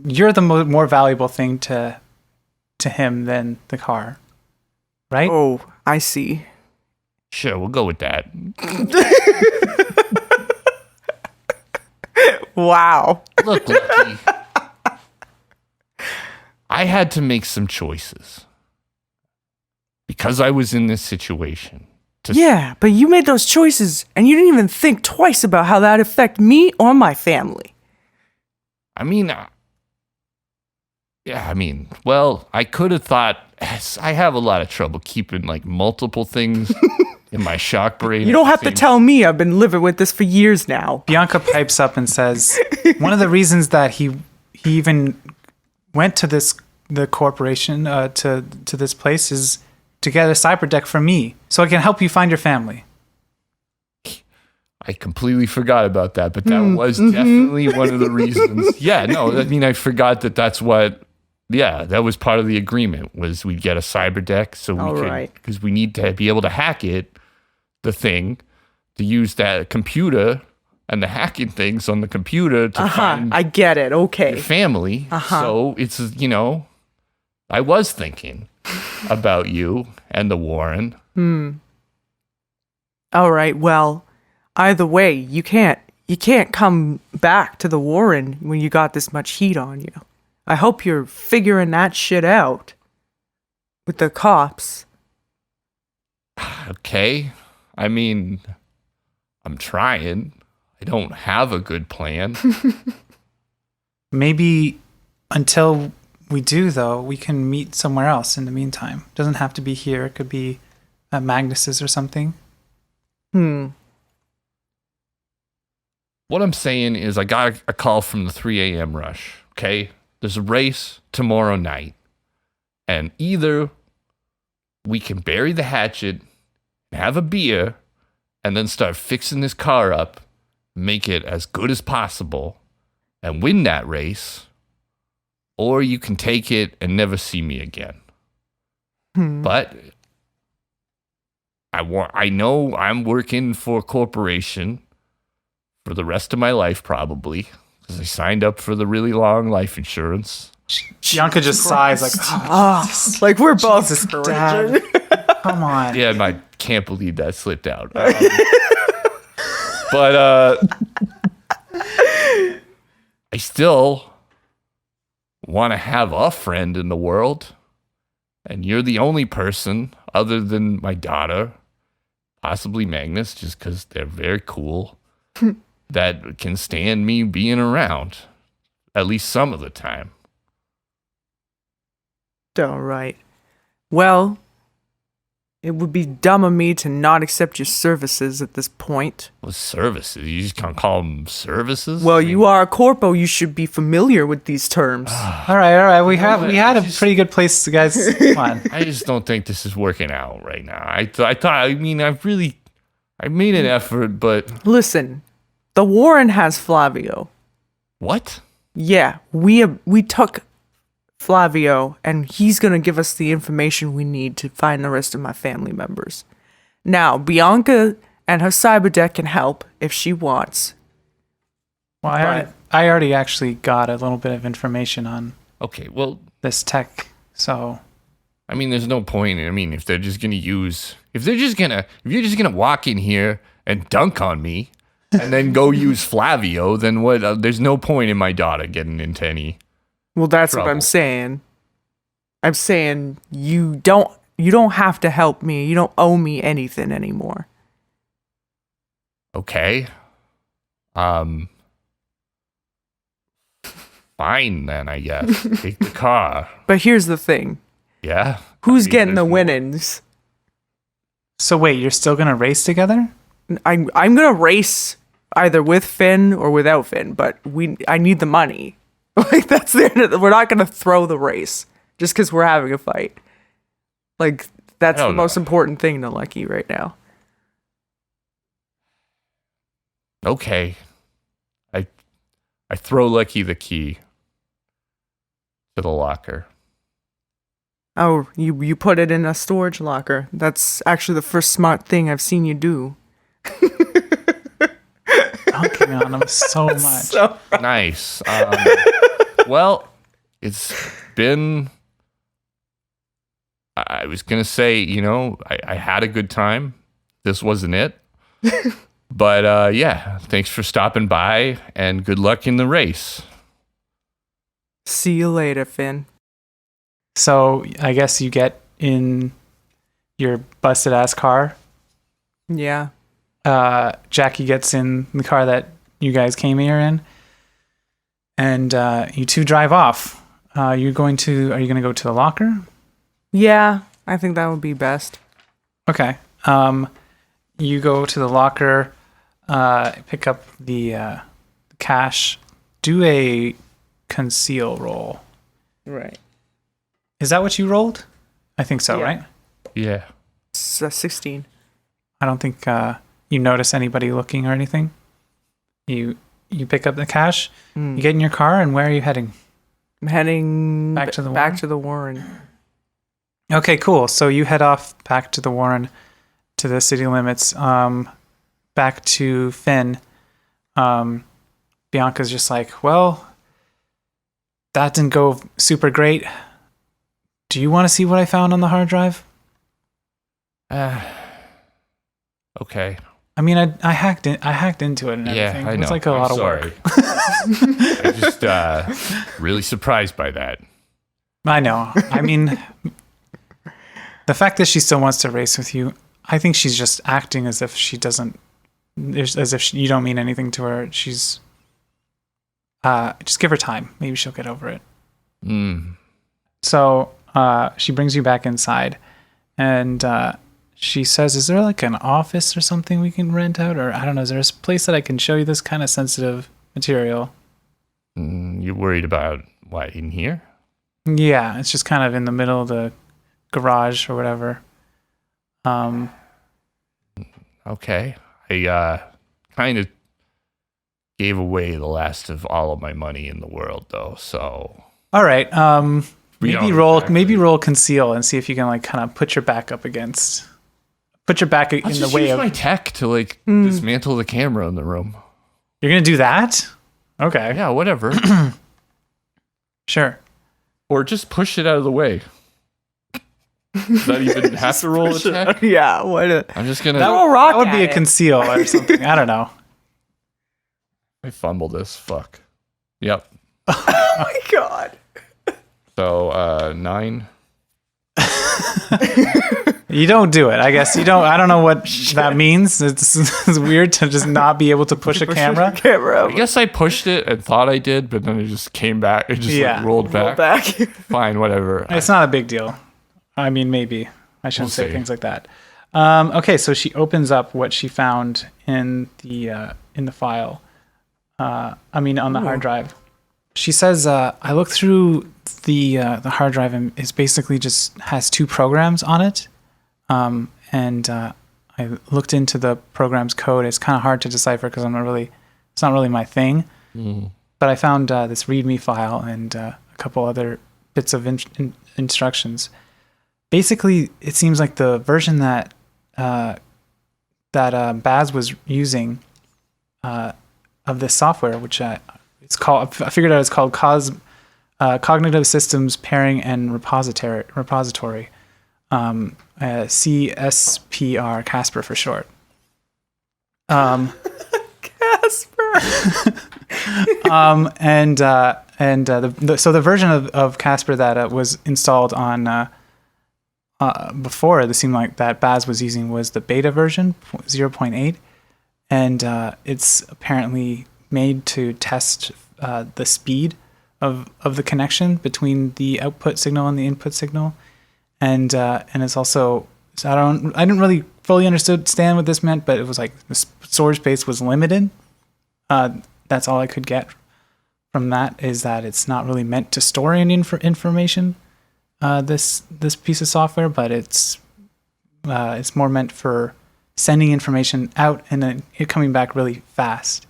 S3: you're the more valuable thing to him than the car. Right?
S2: Oh, I see.
S1: sure, we'll go with that.
S2: Wow.
S1: Look, Lucky, I had to make some choices because I was in this situation.
S2: Yeah, but you made those choices and you didn't even think twice about how that affect me or my family.
S1: I mean, well, I could have thought, I have a lot of trouble keeping like multiple things in my shock brain.
S2: You don't have to tell me. I've been living with this for years now.
S3: Bianca pipes up and says, one of the reasons that he even went to the corporation to this place is to get a cyber deck from me, so I can help you find your family.
S1: I completely forgot about that, but that was definitely one of the reasons. Yeah, no, I mean, I forgot that that was part of the agreement was we'd get a cyber deck so we could, because we need to be able to hack it, the thing, to use that computer and the hacking things on the computer to find
S2: I get it. Okay.
S1: your family. So it's, I was thinking about you and the Warren.
S2: All right. Well, either way, you can't come back to the Warren when you got this much heat on you. I hope you're figuring that shit out with the cops.
S1: Okay. I mean, I'm trying. I don't have a good plan.
S3: Maybe until we do, though, we can meet somewhere else in the meantime. Doesn't have to be here. It could be at Magnus's or something.
S1: What I'm saying is I got a call from the 3 a.m. rush, okay? There's a race tomorrow night. And either we can bury the hatchet, have a beer, and then start fixing this car up, make it as good as possible, and win that race, or you can take it and never see me again. But I know I'm working for a corporation for the rest of my life, probably, because I signed up for the really long life insurance.
S3: Bianca just sighs like,
S2: Like we're both
S3: Dad, come on.
S1: Yeah, I can't believe that slipped out. But I still want to have a friend in the world, and you're the only person other than my daughter, possibly Magnus, just because they're very cool, that can stand me being around, at least some of the time.
S2: All right. Well, it would be dumb of me to not accept your services at this point.
S1: Well, services? You just can't call them services?
S2: Well, you are a corpo. You should be familiar with these terms.
S3: All right. We had a pretty good place, guys. Come on.
S1: I just don't think this is working out right now. I made an effort, but...
S2: Listen, the Warren has Flavio.
S1: What?
S2: Yeah, we took Flavio, and he's going to give us the information we need to find the rest of my family members. Now, and her cyber deck can help if she wants.
S3: Well, I already actually got a little bit of information on this tech, so
S1: I mean, there's no point. I mean, if you're just gonna walk in here and dunk on me and then go use Flavio, then what? There's no point in my daughter getting into any.
S2: Well, that's
S1: trouble.
S2: what I'm saying. I'm saying you don't have to help me. You don't owe me anything anymore.
S1: Okay. Fine then, I guess. Take the car.
S2: But here's the thing.
S1: Yeah.
S2: Who's getting the winnings?
S3: So wait, you're still gonna race together?
S2: I'm gonna race either with Finn or without Finn, but I need the money. Like that's the end of we're not gonna throw the race just because we're having a fight. Like that's the most important thing to Lucky right now.
S1: Okay. I throw Lucky the key to the locker.
S2: Oh, you put it in a storage locker. That's actually the first smart thing I've seen you do.
S3: Dunking on him so much.
S1: Nice. Well, it's been... I was going to say, I had a good time. This wasn't it. But yeah, thanks for stopping by and good luck in the race.
S2: See you later, Finn.
S3: So I guess you get in your busted ass car.
S2: Yeah.
S3: Jackie gets in the car that you guys came here in, and you two drive off. Are you going to go to the locker?
S2: Yeah, I think that would be best.
S3: Okay. You go to the locker, pick up the cash, do a conceal roll.
S2: Right.
S3: Is that what you rolled? I think so,
S2: Yeah.
S3: right?
S1: Yeah.
S2: It's 16.
S3: I don't think you notice anybody looking or anything. You pick up the cash, you get in your car, and where are you heading?
S2: I'm heading
S3: Back to the
S2: back
S3: Warren?
S2: to the Warren.
S3: Okay, cool. So you head off back to the Warren, to the city limits, back to Finn. Bianca's just like, well, that didn't go super great. Do you want to see what I found on the hard drive?
S1: Okay.
S3: I mean, I hacked into it and everything.
S1: Yeah, I know.
S3: It was like a lot of work.
S1: I'm just really surprised by that.
S3: I know. I mean, the fact that she still wants to race with you, I think she's just acting as if she doesn't, as if you don't mean anything to her. She's, just give her time. Maybe she'll get over it. So she brings you back inside, and she says, is there like an office or something we can rent out? Or I don't know, is there a place that I can show you this kind of sensitive material?
S1: You worried about what, in here?
S3: Yeah, it's just kind of in the middle of the garage or whatever.
S1: Okay. I kind of gave away the last of all of my money in the world, though, so...
S3: All right, maybe roll conceal and see if you can like kind of put your back up against... Put your back in the way of
S1: my tech to like dismantle the camera in the room.
S3: You're gonna do that? Okay.
S1: Yeah, whatever.
S3: Sure.
S1: Or just push it out of the way. Does that even have to roll a check?
S2: Yeah, what?
S1: I'm just gonna.
S3: That would be a conceal or something. I don't know.
S1: I fumbled this. Fuck. Yep.
S2: Oh my god.
S1: So 9.
S3: You don't do it. I guess you don't. I don't know what that means. It's weird to just not be able to push a camera.
S1: I guess I pushed it and thought I did, but then it just came back. It just like, rolled back. Fine, whatever.
S3: It's not a big deal. I mean, maybe I shouldn't say things like that. Okay, so she opens up what she found in the file. On the hard drive. She says, "I looked through the hard drive and it's basically just has 2 programs on it." And I looked into the program's code. It's kind of hard to decipher because it's not really my thing. But I found this README file and a couple other bits of instructions. Basically, it seems like the version that Baz was using of this software, which it's called. I figured out it's called Cognitive Systems Pairing and Repository. C.A.S.P.R. C.A.S.P.R. for short.
S2: Casper.
S3: So the version of C.A.S.P.R. that was installed on before, it seemed like that Baz was using was the beta version 0.8, and it's apparently made to test the speed of the connection between the output signal and the input signal. And it's also, so I didn't really fully understand what this meant, but it was like the storage space was limited. That's all I could get from that, is that it's not really meant to store any information. This piece of software, but it's more meant for sending information out and then it coming back really fast.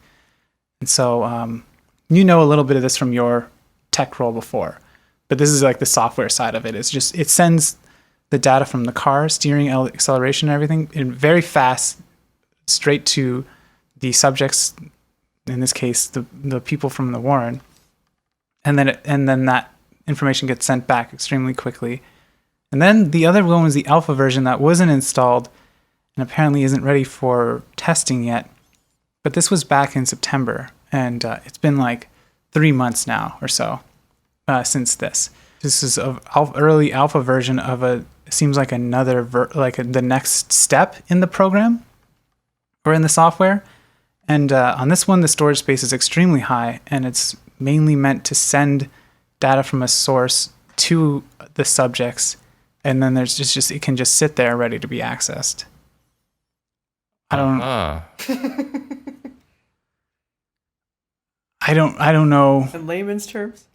S3: And so you know a little bit of this from your tech role before. But this is like the software side of it. It's just, it sends the data from the car, steering, acceleration, and everything, in very fast, straight to the subjects, in this case, the people from the Warren. And then that information gets sent back extremely quickly. And then the other one was the alpha version that wasn't installed and apparently isn't ready for testing yet. But this was back in September, and it's been like 3 months now or so. Since this is an early alpha version of seems like another the next step in the program or in the software. And on this one, the storage space is extremely high, and it's mainly meant to send data from a source to the subjects, and then there's just it can just sit there ready to be accessed. I don't know.
S2: In layman's terms?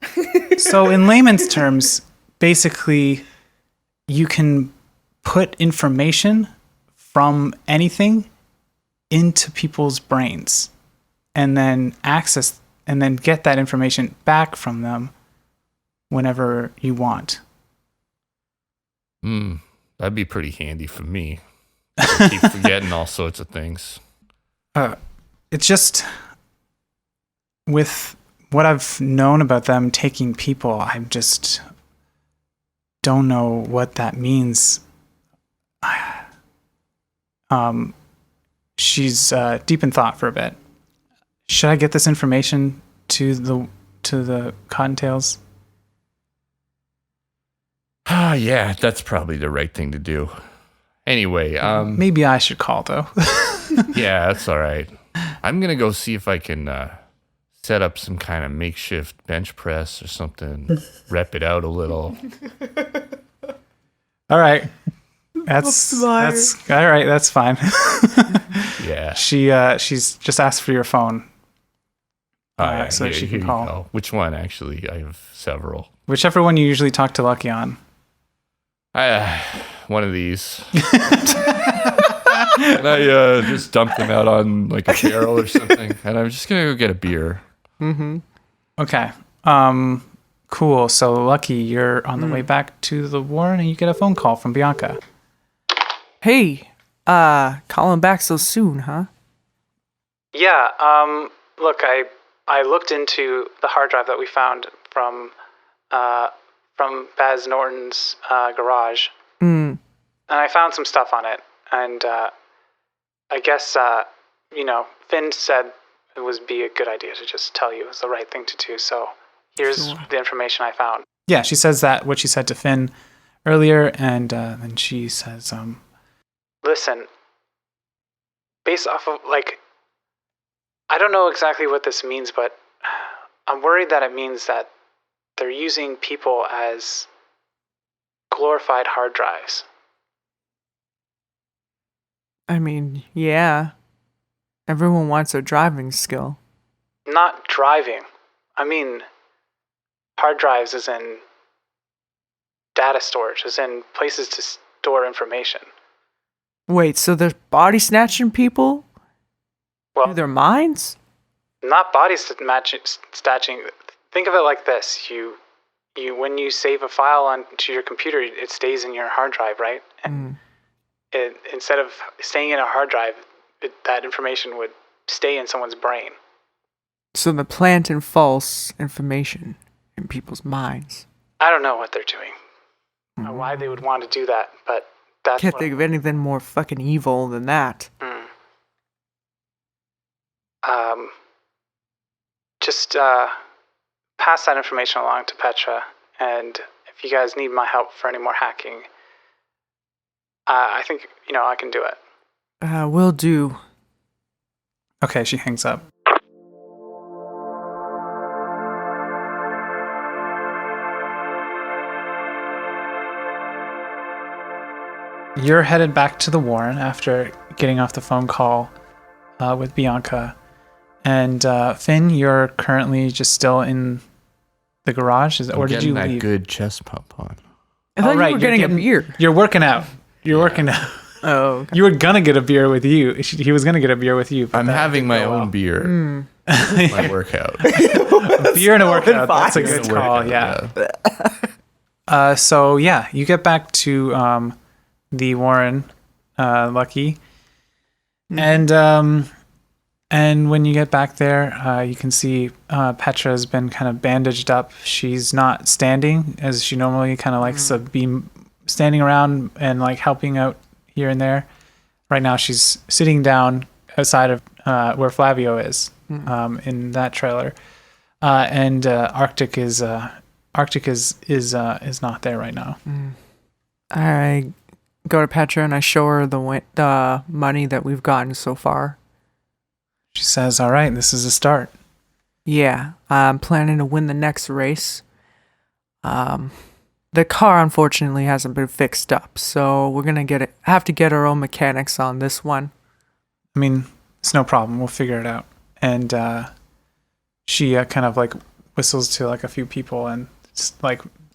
S3: So in layman's terms, basically, you can put information from anything into people's brains and then access and then get that information back from them whenever you want.
S1: That'd be pretty handy for me. I keep forgetting all sorts of things.
S3: It's just with what I've known about them taking people, I just don't know what that means. She's deep in thought for a bit. Should I get this information to the Cottontails?
S1: Yeah, that's probably the right thing to do. Anyway,
S3: Maybe I should call though.
S1: yeah, that's all right. I'm gonna go see if I can set up some kind of makeshift bench press or something. Rep it out a little.
S3: All right. That's all right. That's fine.
S1: Yeah.
S3: She's just asked for your phone. So she can
S1: you
S3: call.
S1: go. Which one, actually? I have several.
S3: Whichever one you usually talk to Lucky on.
S1: One of these. And I just dumped them out on like a barrel or something. And I'm just going to go get a beer.
S2: Mm-hmm.
S3: Okay. Cool. So Lucky, you're on the way back to the Warren and you get a phone call from Bianca.
S2: Hey, calling back so soon, huh?
S3: Yeah, look, I looked into the hard drive that we found from Baz Norton's garage.
S2: Mm.
S3: And I found some stuff on it. And I guess, Finn said it would be a good idea to just tell you it was the right thing to do. So here's the information I found. Yeah, she says that, what she said to Finn earlier. And then she says, listen, based off of, I don't know exactly what this means, but I'm worried that it means that they're using people as glorified hard drives.
S2: I mean, yeah. Everyone wants a driving skill.
S3: Not driving. I mean, hard drives as in data storage, as in places to store information.
S2: Wait, so they're body snatching people?
S3: Well,
S2: Through their minds?
S3: not body snatching. Think of it like this: you when you save a file onto your computer, it stays in your hard drive, right? And instead of staying in a hard drive, that information would stay in someone's brain.
S2: So they're planting false information in people's minds.
S3: I don't know what they're doing, or why they would want to do that, but that's
S2: Can't think of anything more fucking evil than that.
S3: Just pass that information along to Petra, and if you guys need my help for any more hacking, I think, I can do it.
S2: Will do.
S3: Okay, she hangs up. You're headed back to the Warren after getting off the phone call with Bianca. And Finn, you're currently just still in the garage? Or did you leave?
S1: That good chest pump on.
S2: I thought you were getting a beer.
S3: You're working out. Working out.
S2: Oh, okay.
S3: You were going to get a beer with you. He was going to get a beer with you.
S1: I'm having my own beer. My workout.
S3: Beer and a workout. That's a good call, yeah. So, you get back to the Warren, Lucky. And when you get back there, you can see Petra has been kind of bandaged up. She's not standing as she normally kind of likes to be standing around and helping out here and there. Right now, she's sitting down outside of where Flavio is in that trailer, and Arctic is not there right now.
S2: I go to Petra and I show her the money that we've gotten so far.
S3: She says, all right, this is a start.
S2: Yeah, I'm planning to win the next race. The car, unfortunately, hasn't been fixed up, so we're going to have to get our own mechanics on this one.
S3: I mean, it's no problem. We'll figure it out. And she kind of whistles to a few people and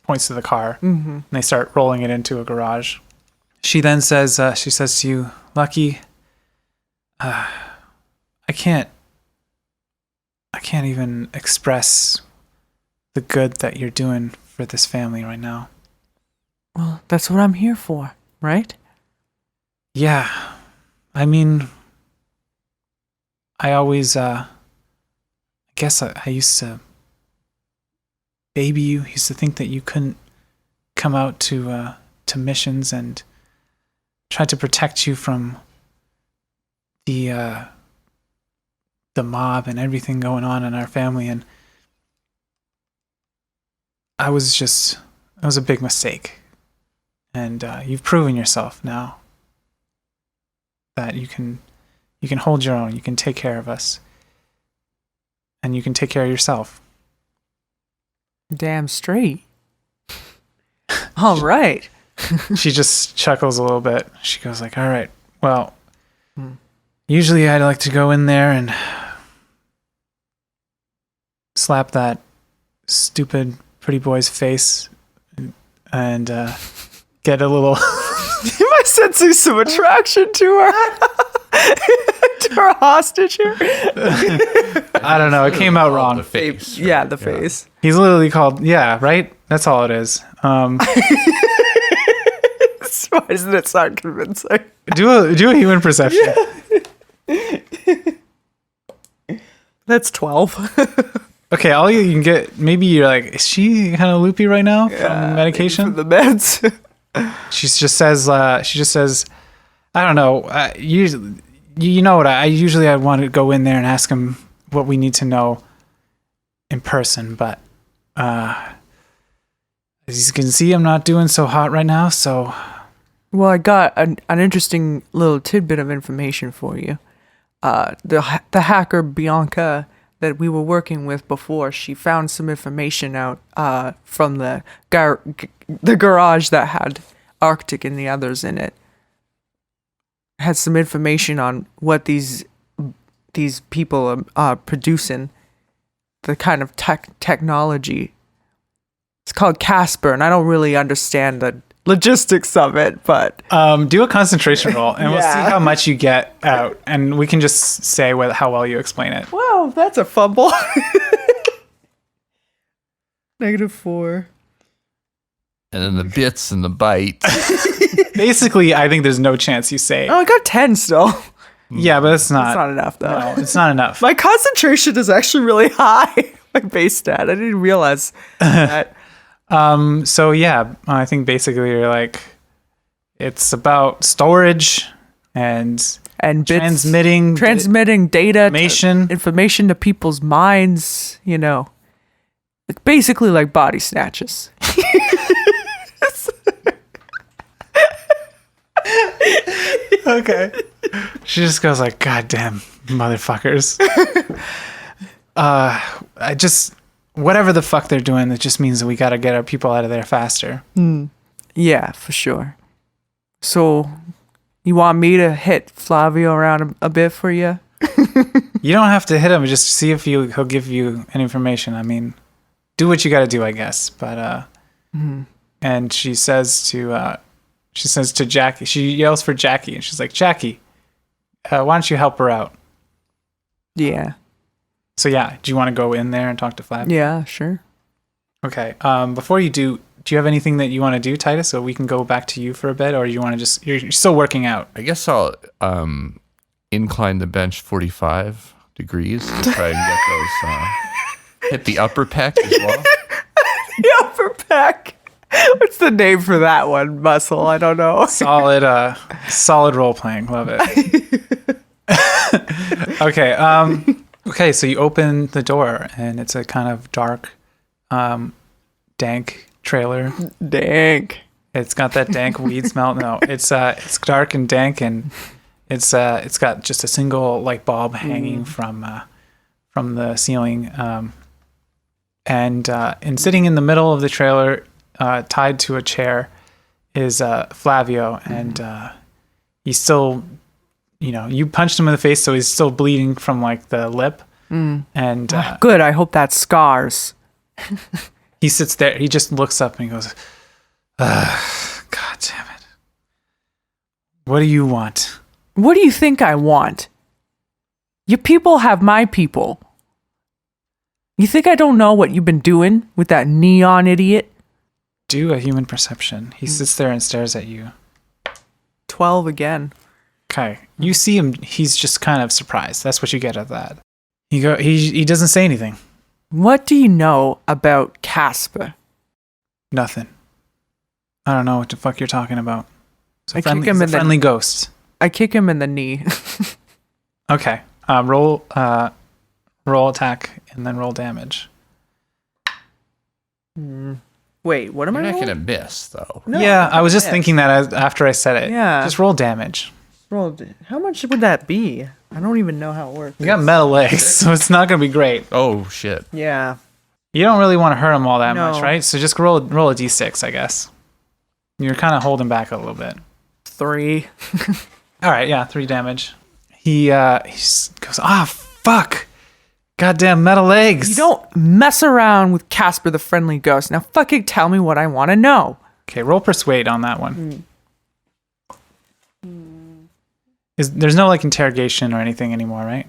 S3: points to the car. And they start rolling it into a garage. She then says, to you, Lucky, can't even express the good that you're doing for this family right now.
S2: Well, that's what I'm here for, right?
S3: Yeah. I mean, I always, I guess I used to baby you. I used to think that you couldn't come out to missions, and tried to protect you from the mob and everything going on in our family. And it was a big mistake. And you've proven yourself now that you can hold your own, you can take care of us, and you can take care of yourself.
S2: Damn straight. All right.
S3: She just chuckles a little bit. She goes like, all right, well, usually I'd like to go in there and slap that stupid pretty boy's face and get a little...
S2: Am I sensing some attraction to her? To her hostage here?
S3: I don't know. It came out wrong.
S1: The face.
S2: Yeah,
S1: right?
S2: the face.
S3: He's literally called... Yeah, right? That's all it is.
S2: Why doesn't it sound convincing?
S3: Do a human perception.
S2: That's 12.
S3: Okay, all you can get... Maybe you're like, is she kind of loopy right now from medication?
S2: From the meds.
S3: She just says, I don't know. You know what? I usually want to go in there and ask him what we need to know in person, but as you can see, I'm not doing so hot right now. So,
S2: Well, I got an interesting little tidbit of information for you. The hacker Bianca that we were working with before, she found some information out from the garage that had Arctic and the others in it. Had some information on what these people are producing, the kind of technology. It's called C.A.S.P.R, and I don't really understand the logistics of it, but
S3: do a concentration roll, and we'll see
S2: Yeah.
S3: how much you get out, and we can just say how well you explain it.
S2: wow, that's a fumble. -4.
S1: And then the bits and the bites.
S3: Basically, I think there's no chance you say.
S2: Oh, I got 10 still.
S3: Yeah, but it's not.
S2: That's not enough, though.
S3: No, it's not enough.
S2: My concentration is actually really high. My base stat. I didn't realize that.
S3: So yeah, I think basically you're like, it's about storage and
S2: And bits,
S3: transmitting
S2: data,
S3: information.
S2: information to people's minds. You know, it's basically like body snatches.
S3: Okay. She just goes like, God damn motherfuckers. Whatever the fuck they're doing, that just means that we gotta get our people out of there faster.
S2: Yeah, for sure. So, you want me to hit Flavio around a bit for you?
S3: You don't have to hit him, just see if he'll give you any information. I mean, do what you gotta do, I guess. But and she says to Jackie, she yells for Jackie, and she's like, Jackie, why don't you help her out?
S2: Yeah.
S3: So yeah, do you want to go in there and talk to Flav?
S2: Yeah, sure.
S3: Okay. Before you do you have anything that you want to do, Titus, so we can go back to you for a bit, or you want to just you're still working out?
S1: I guess I'll incline the bench 45 degrees to try and get those hit the upper pec as well.
S2: The upper pec. What's the name for that one? Muscle? I don't know.
S3: Solid role playing. Love it. Okay. Okay, so you open the door, and it's a kind of dark, dank trailer.
S2: Dank.
S3: It's got that dank weed smell. No, it's dark and dank, and it's got just a single light bulb hanging from the ceiling, and sitting in the middle of the trailer, tied to a chair, is Flavio, and he's still. You punched him in the face, so he's still bleeding from like the lip. And
S2: Good. I hope that scars.
S3: he sits there. He just looks up and he goes, God damn it. What do you want?
S2: What do you think I want? Your people have my people. You think I don't know what you've been doing with that neon idiot?
S3: Do a human perception. He sits there and stares at you.
S2: 12 again.
S3: Okay. You see him, he's just kind of surprised. That's what you get at that. He doesn't say anything.
S2: What do you know about C.A.S.P.R?
S3: Nothing. I don't know what the fuck you're talking about. It's a
S2: I
S3: friendly,
S2: kick him
S3: it's a
S2: in
S3: friendly ghost.
S2: I kick him in the knee.
S3: Okay. Roll attack and then roll damage.
S2: Wait, what am
S1: You're
S2: I
S1: not
S2: rolling?
S1: gonna miss though.
S2: No,
S3: Yeah, I was just
S2: yes.
S3: thinking that after I said it.
S2: Yeah.
S3: Just roll damage.
S2: How much would that be? I don't even know how it works.
S3: You got metal legs, so it's not going to be great.
S1: Oh shit.
S2: Yeah.
S3: You don't really want to hurt him all that
S2: No.
S3: much, right? So just roll a d6, I guess. You're kind of holding back a little bit.
S2: 3.
S3: All right, yeah, 3 damage. He just goes, fuck. Goddamn metal legs.
S2: You don't mess around with C.A.S.P.R the friendly ghost. Now fucking tell me what I want to know.
S3: Okay, roll persuade on that one. There's no like interrogation or anything anymore, right?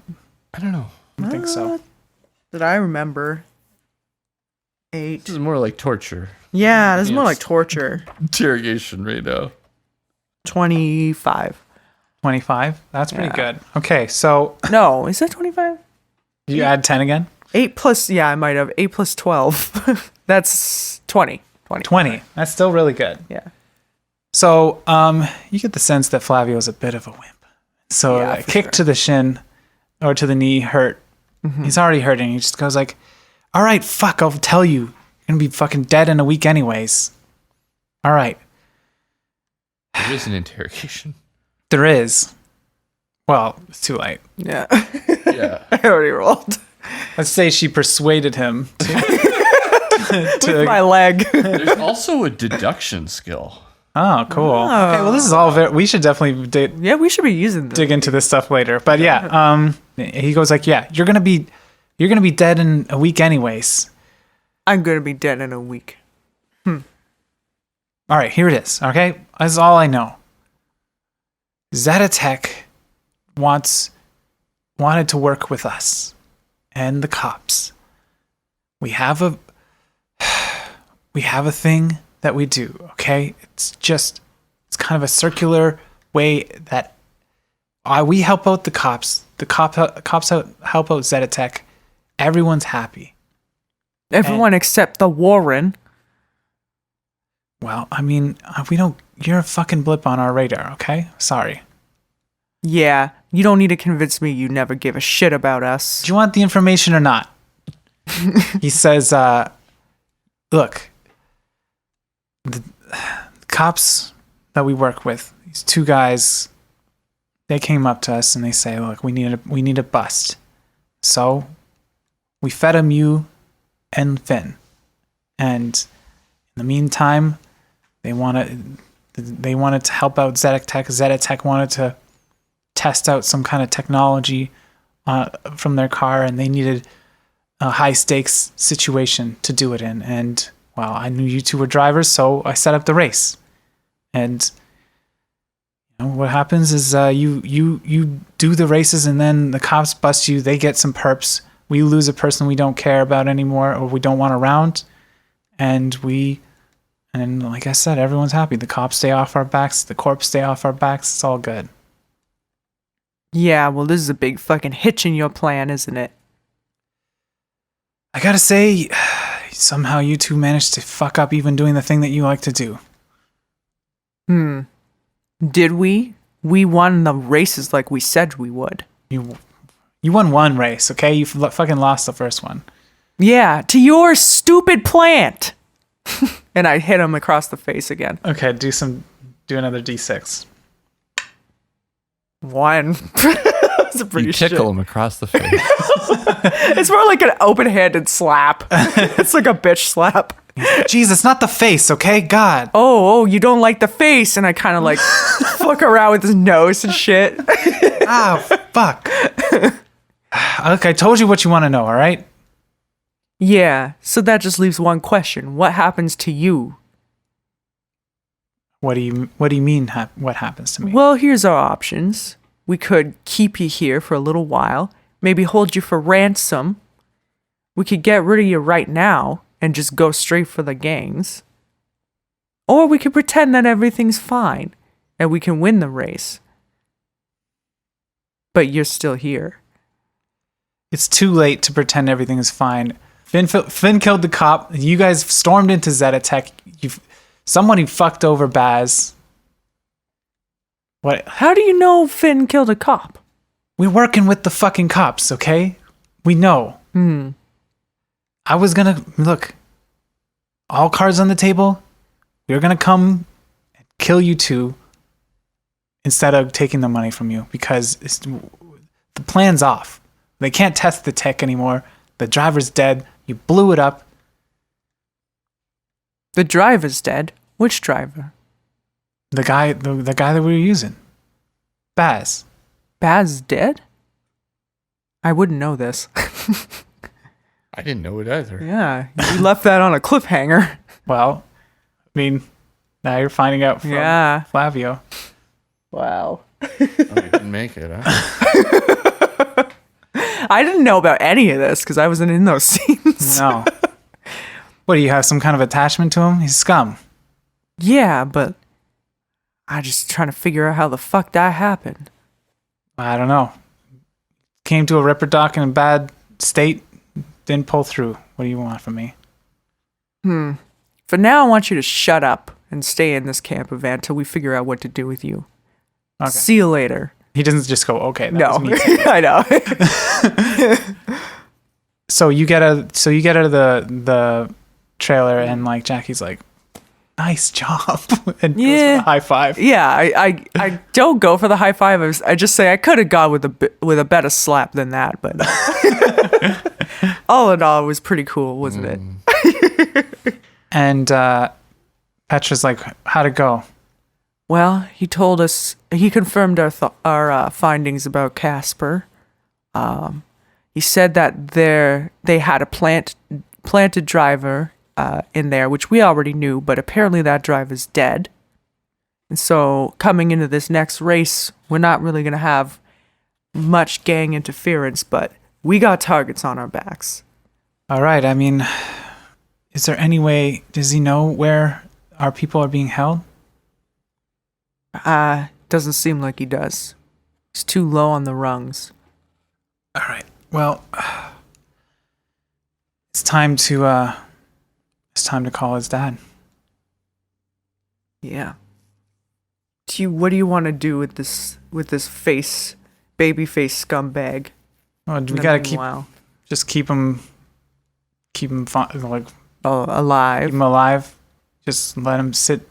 S1: I don't know.
S3: I don't think so.
S2: Did I remember? 8.
S1: This is more like torture.
S2: Yeah, this is more
S1: Yes.
S2: like torture.
S1: Interrogation right now.
S2: 25.
S3: 25? That's pretty
S2: Yeah.
S3: good. Okay, so
S2: No, is that 25?
S3: you add 10 again?
S2: 8 plus, yeah, I might have. 8 plus 12. That's 20.
S3: 20. That's still really good.
S2: Yeah.
S3: So, you get the sense that Flavio is a bit of a wimp. So,
S2: Yeah,
S3: a
S2: for
S3: kick
S2: sure.
S3: to the shin or to the knee hurt. He's already hurting. He just goes like, all right, fuck, I'll tell you. You're going to be fucking dead in a week anyways. All right.
S1: There is an interrogation.
S3: There is. Well, it's too late.
S2: Yeah.
S1: Yeah.
S2: I already rolled.
S3: Let's say she persuaded him to
S2: With my leg.
S1: There's also a deduction skill.
S3: Oh, cool. Okay, well, this is all very... We should definitely
S2: Yeah, we should be using this.
S3: dig into this stuff later. But yeah, he goes like, yeah, you're gonna be dead in a week anyways.
S2: I'm going to be dead in a week.
S3: All right, here it is. Okay, that's all I know. Zeta Tech wanted to work with us and the cops. We have a thing that we do. Okay, it's kind of a circular way that we help out the cops. The cops help out Zeta Tech. Everyone's happy.
S2: Everyone except the Warren.
S3: Well, I mean, you're a fucking blip on our radar, okay? Sorry.
S2: Yeah, you don't need to convince me you never give a shit about us.
S3: Do you want the information or not? He says, look, the cops that we work with, these 2 guys, they came up to us and they say, look, we need a bust. So we fed them you and Finn. And in the meantime, they wanted to help out Zeta Tech. Zeta Tech wanted to test out some kind of technology from their car, and they needed a high stakes situation to do it in. And well, I knew you 2 were drivers, so I set up the race. And what happens is you do the races, and then the cops bust you. They get some perps. We lose a person we don't care about anymore, or we don't want around, and like I said, everyone's happy. The cops stay off our backs. The corps stay off our backs. It's all good.
S2: Yeah, well, this is a big fucking hitch in your plan, isn't it?
S3: I gotta say, somehow you 2 managed to fuck up even doing the thing that you like to do.
S2: Did we? We won the races like we said we would.
S3: You won 1 race, okay? You fucking lost the first one.
S2: Yeah, to your stupid plant. And I hit him across the face again.
S3: Okay, do another d6.
S2: 1. That's a pretty
S1: You
S2: shit.
S1: tickle him across the face.
S2: It's more like an open-handed slap. It's like a bitch slap.
S3: Jeez, it's not the face, okay? God.
S2: Oh, you don't like the face, and I kind of like fuck around with his nose and shit.
S3: Fuck. Look, I told you what you want to know, all right?
S2: Yeah, so that just leaves one question. What happens to you?
S3: What do you mean? What happens to me?
S2: Well, here's our options. We could keep you here for a little while. maybe hold you for ransom. We could get rid of you right now and just go straight for the gangs. Or we could pretend that everything's fine and we can win the race. But you're still here.
S3: It's too late to pretend everything is fine. Finn killed the cop. You guys stormed into Zeta Tech. Somebody fucked over Baz. What?
S2: How do you know Finn killed a cop?
S3: We're working with the fucking cops, okay? We know. I was gonna look. All cards on the table. We were gonna come and kill you two instead of taking the money from you because the plan's off. They can't test the tech anymore. The driver's dead. You blew it up.
S2: The driver's dead. Which driver?
S3: The guy that we were using. Baz.
S2: Baz is dead? I wouldn't know this.
S1: I didn't know it either.
S2: Yeah, you left that on a cliffhanger.
S3: Well, I mean, now you're finding out from Flavio.
S2: Wow.
S1: Oh, you didn't make it, huh?
S2: I didn't know about any of this because I wasn't in those scenes.
S3: No. What, do you have some kind of attachment to him? He's scum.
S2: Yeah, but I just trying to figure out how the fuck that happened.
S3: I don't know. Came to a ripper dock in a bad state, didn't pull through. What do you want from me?
S2: For now, I want you to shut up and stay in this camper van until we figure out what to do with you.
S3: Okay.
S2: See you later.
S3: He doesn't just go, okay, that
S2: No,
S3: was me.
S2: I know.
S3: So you get out of the trailer and like Jackie's like, nice job. And goes for
S2: Yeah.
S3: a high five.
S2: Yeah, I don't go for the high five. I just say I could have gone with a better slap than that, but all in all, it was pretty cool, wasn't it?
S3: And Petra's like, how'd it go?
S2: Well, he told us, he confirmed our findings about C.A.S.P.R. He said that they had a planted driver in there, which we already knew, but apparently that driver's dead. And so coming into this next race, we're not really going to have much gang interference, but we got targets on our backs.
S3: All right, I mean, is there any way, does he know where our people are being held?
S2: Doesn't seem like he does. He's too low on the rungs.
S3: All right, well, it's time to call his dad.
S2: Yeah. What do you want to do with this baby face scumbag?
S3: Well, we gotta keep him
S2: Alive.
S3: keep him alive. Just let him sit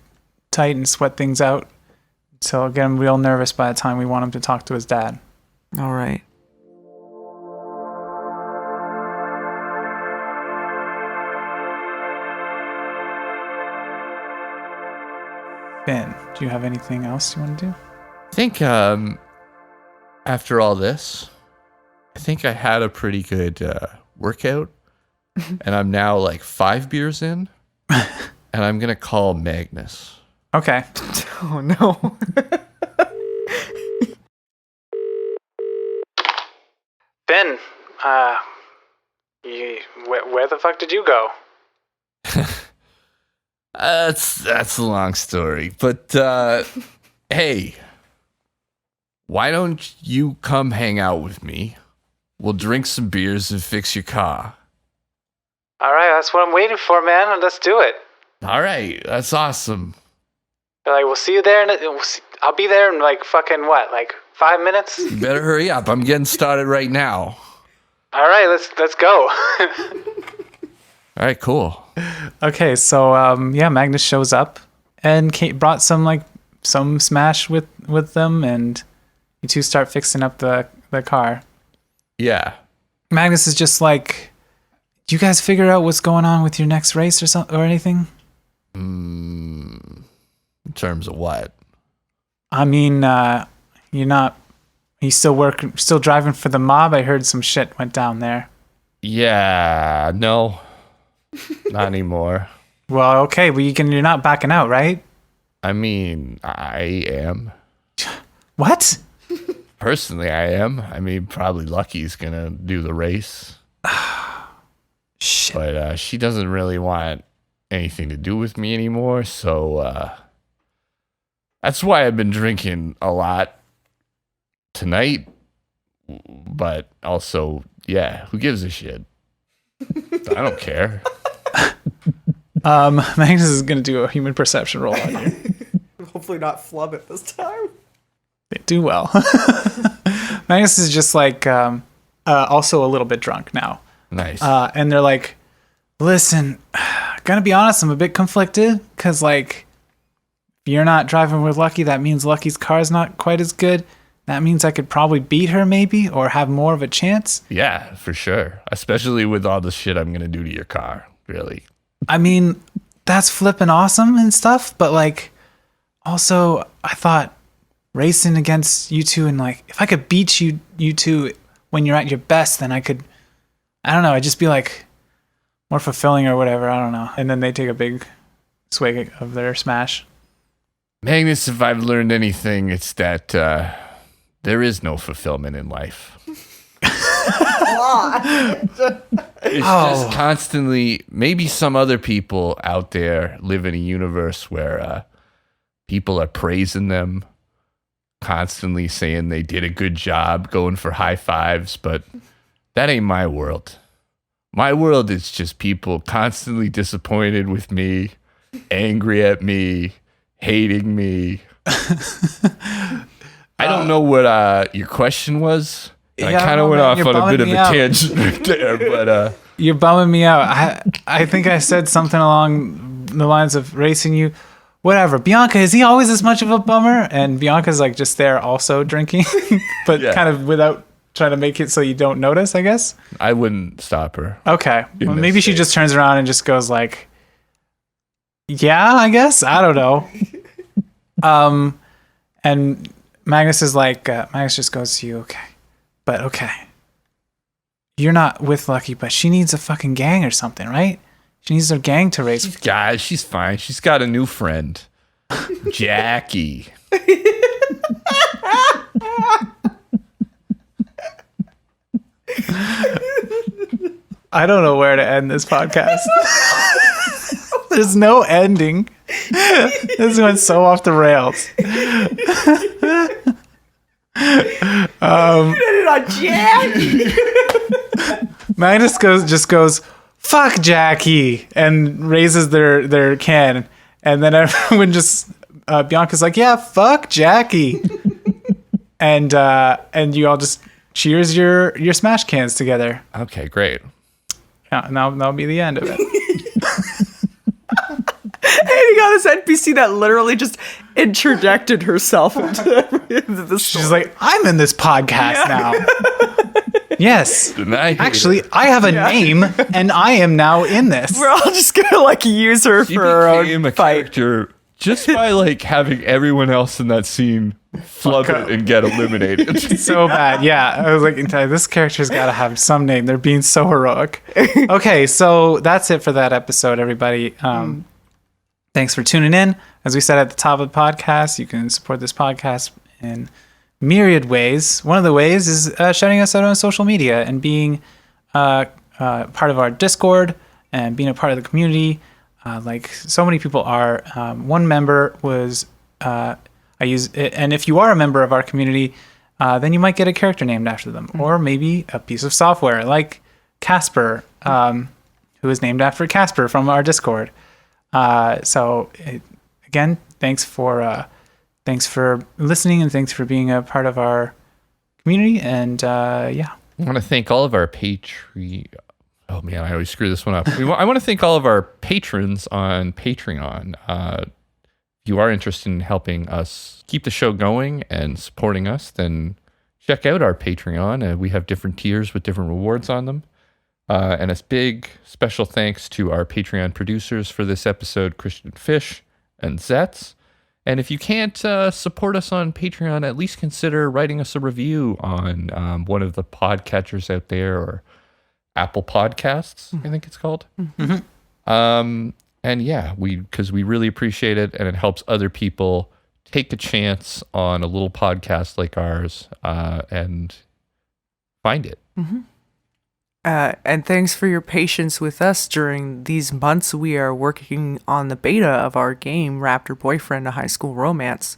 S3: tight and sweat things out until I'll get him real nervous by the time we want him to talk to his dad.
S2: All right.
S3: Ben, do you have anything else you want to do?
S1: I think after all this, I think I had a pretty good workout, and I'm now like 5 beers in, and I'm gonna call Magnus.
S3: Okay.
S2: Oh no.
S3: Ben, where the fuck did you go?
S1: That's a long story, but hey, why don't you come hang out with me? We'll drink some beers and fix your car.
S3: All right, that's what I'm waiting for, man. Let's do it.
S1: All right, that's awesome.
S3: Like, we'll see you there. I'll be there in like fucking what, like 5 minutes?
S1: You better hurry up. I'm getting started right now.
S3: All right, let's go.
S1: All right, cool.
S3: Okay, so Magnus shows up and Kate brought some smash with them, and you two start fixing up the car.
S1: Yeah.
S3: Magnus is just like, do you guys figure out what's going on with your next race or anything?
S1: In terms of what?
S3: I mean, you still driving for the mob? I heard some shit went down there.
S1: Yeah, no. Not anymore.
S3: Well, okay, well you're not backing out, right?
S1: I mean, I am.
S3: What?
S1: Personally, I am. I mean, probably Lucky's gonna do the race.
S3: Shit.
S1: But she doesn't really want anything to do with me anymore, so that's why I've been drinking a lot tonight. But also, yeah, who gives a shit? I don't care.
S3: Magnus is going to do a human perception roll on you.
S2: Hopefully not flub it this time.
S3: They do well. Magnus is just like also a little bit drunk now.
S1: Nice.
S3: And they're like, listen, gonna be honest, I'm a bit conflicted because like if you're not driving with Lucky, that means Lucky's car's not quite as good. That means I could probably beat her maybe or have more of a chance.
S1: Yeah, for sure. Especially with all the shit I'm going to do to your car, really.
S3: I mean, that's flipping awesome and stuff, but like also I thought racing against you two and like if I could beat you two when you're at your best, then I could, I don't know, I'd just be like more fulfilling or whatever. I don't know. And then they take a big swig of their smash.
S1: Magnus, if I've learned anything, it's that there is no fulfillment in life. It's just constantly, maybe some other people out there live in a universe where people are praising them, constantly saying they did a good job, going for high fives, but that ain't my world. My world is just people constantly disappointed with me, angry at me, hating me. I don't know what your question was. I kind of went off on a bit of a tangent right there, but
S3: you're bumming me out. I think I said something along the lines of racing you. Whatever. Bianca, is he always as much of a bummer? And Bianca's like just there also drinking, but kind of without trying to make it so you don't notice, I guess.
S1: I wouldn't stop her.
S3: Okay. Well, maybe she just turns around and just goes like, yeah, I guess. I don't know. And Magnus is like, Magnus just goes to you, okay. But okay. You're not with Lucky, but she needs a fucking gang or something, right? She needs her gang to race.
S1: She's fine. She's got a new friend. Jackie.
S3: I don't know where to end this podcast. There's no ending. This went so off the rails.
S2: You did it on Jackie.
S3: Magnus goes, fuck Jackie, and raises their can. And then everyone just, Bianca's like, yeah, fuck Jackie. and you all just cheers your smash cans together.
S1: Okay, great.
S3: Yeah, and that'll be the end of it.
S2: Hating on this NPC that literally just interjected herself into the story.
S3: She's like, I'm in this podcast now. Yes. Actually, I have a name, and I am now in this.
S2: We're all just gonna like use her
S1: She
S2: for her
S1: became
S2: own
S1: a
S2: fight.
S1: character just by like having everyone else in that scene flub it and get eliminated.
S3: So bad. Yeah. I was like, this character's got to have some name. They're being so heroic. Okay. So that's it for that episode, everybody. Thanks for tuning in. As we said at the top of the podcast, you can support this podcast in myriad ways. One of the ways is shouting us out on social media and being part of our Discord and being a part of the community. Like so many people are. One member was I use it, and if you are a member of our community, then you might get a character named after them, or maybe a piece of software like C.A.S.P.R, who is named after C.A.S.P.R from our Discord. Again, thanks for listening, and thanks for being a part of our community. And yeah,
S1: I want to thank all of our Oh man, I always screw this one up. I want to thank all of our patrons on Patreon. If you are interested in helping us keep the show going and supporting us, then check out our Patreon. We have different tiers with different rewards on them. And a big special thanks to our Patreon producers for this episode, Christian Fish and Zets. And if you can't support us on Patreon, at least consider writing us a review on one of the podcatchers out there, or Apple Podcasts, I think it's called. Mm-hmm. And yeah, because we really appreciate it, and it helps other people take a chance on a little podcast like ours and find it.
S2: And thanks for your patience with us during these months. We are working on the beta of our game, Raptor Boyfriend, A High School Romance.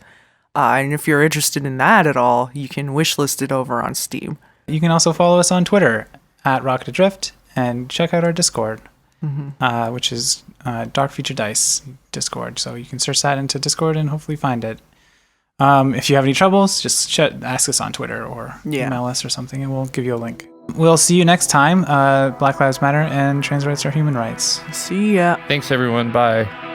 S2: And if you're interested in that at all, you can wishlist it over on Steam.
S3: You can also follow us on Twitter at Rocket Adrift and check out our Discord, which is Dark Future Dice Discord. So you can search that into Discord and hopefully find it. If you have any troubles, just ask us on Twitter or email us or something, and we'll give you a link. We'll see you next time. Black Lives Matter and trans rights are human rights.
S2: See ya.
S1: Thanks, everyone. Bye.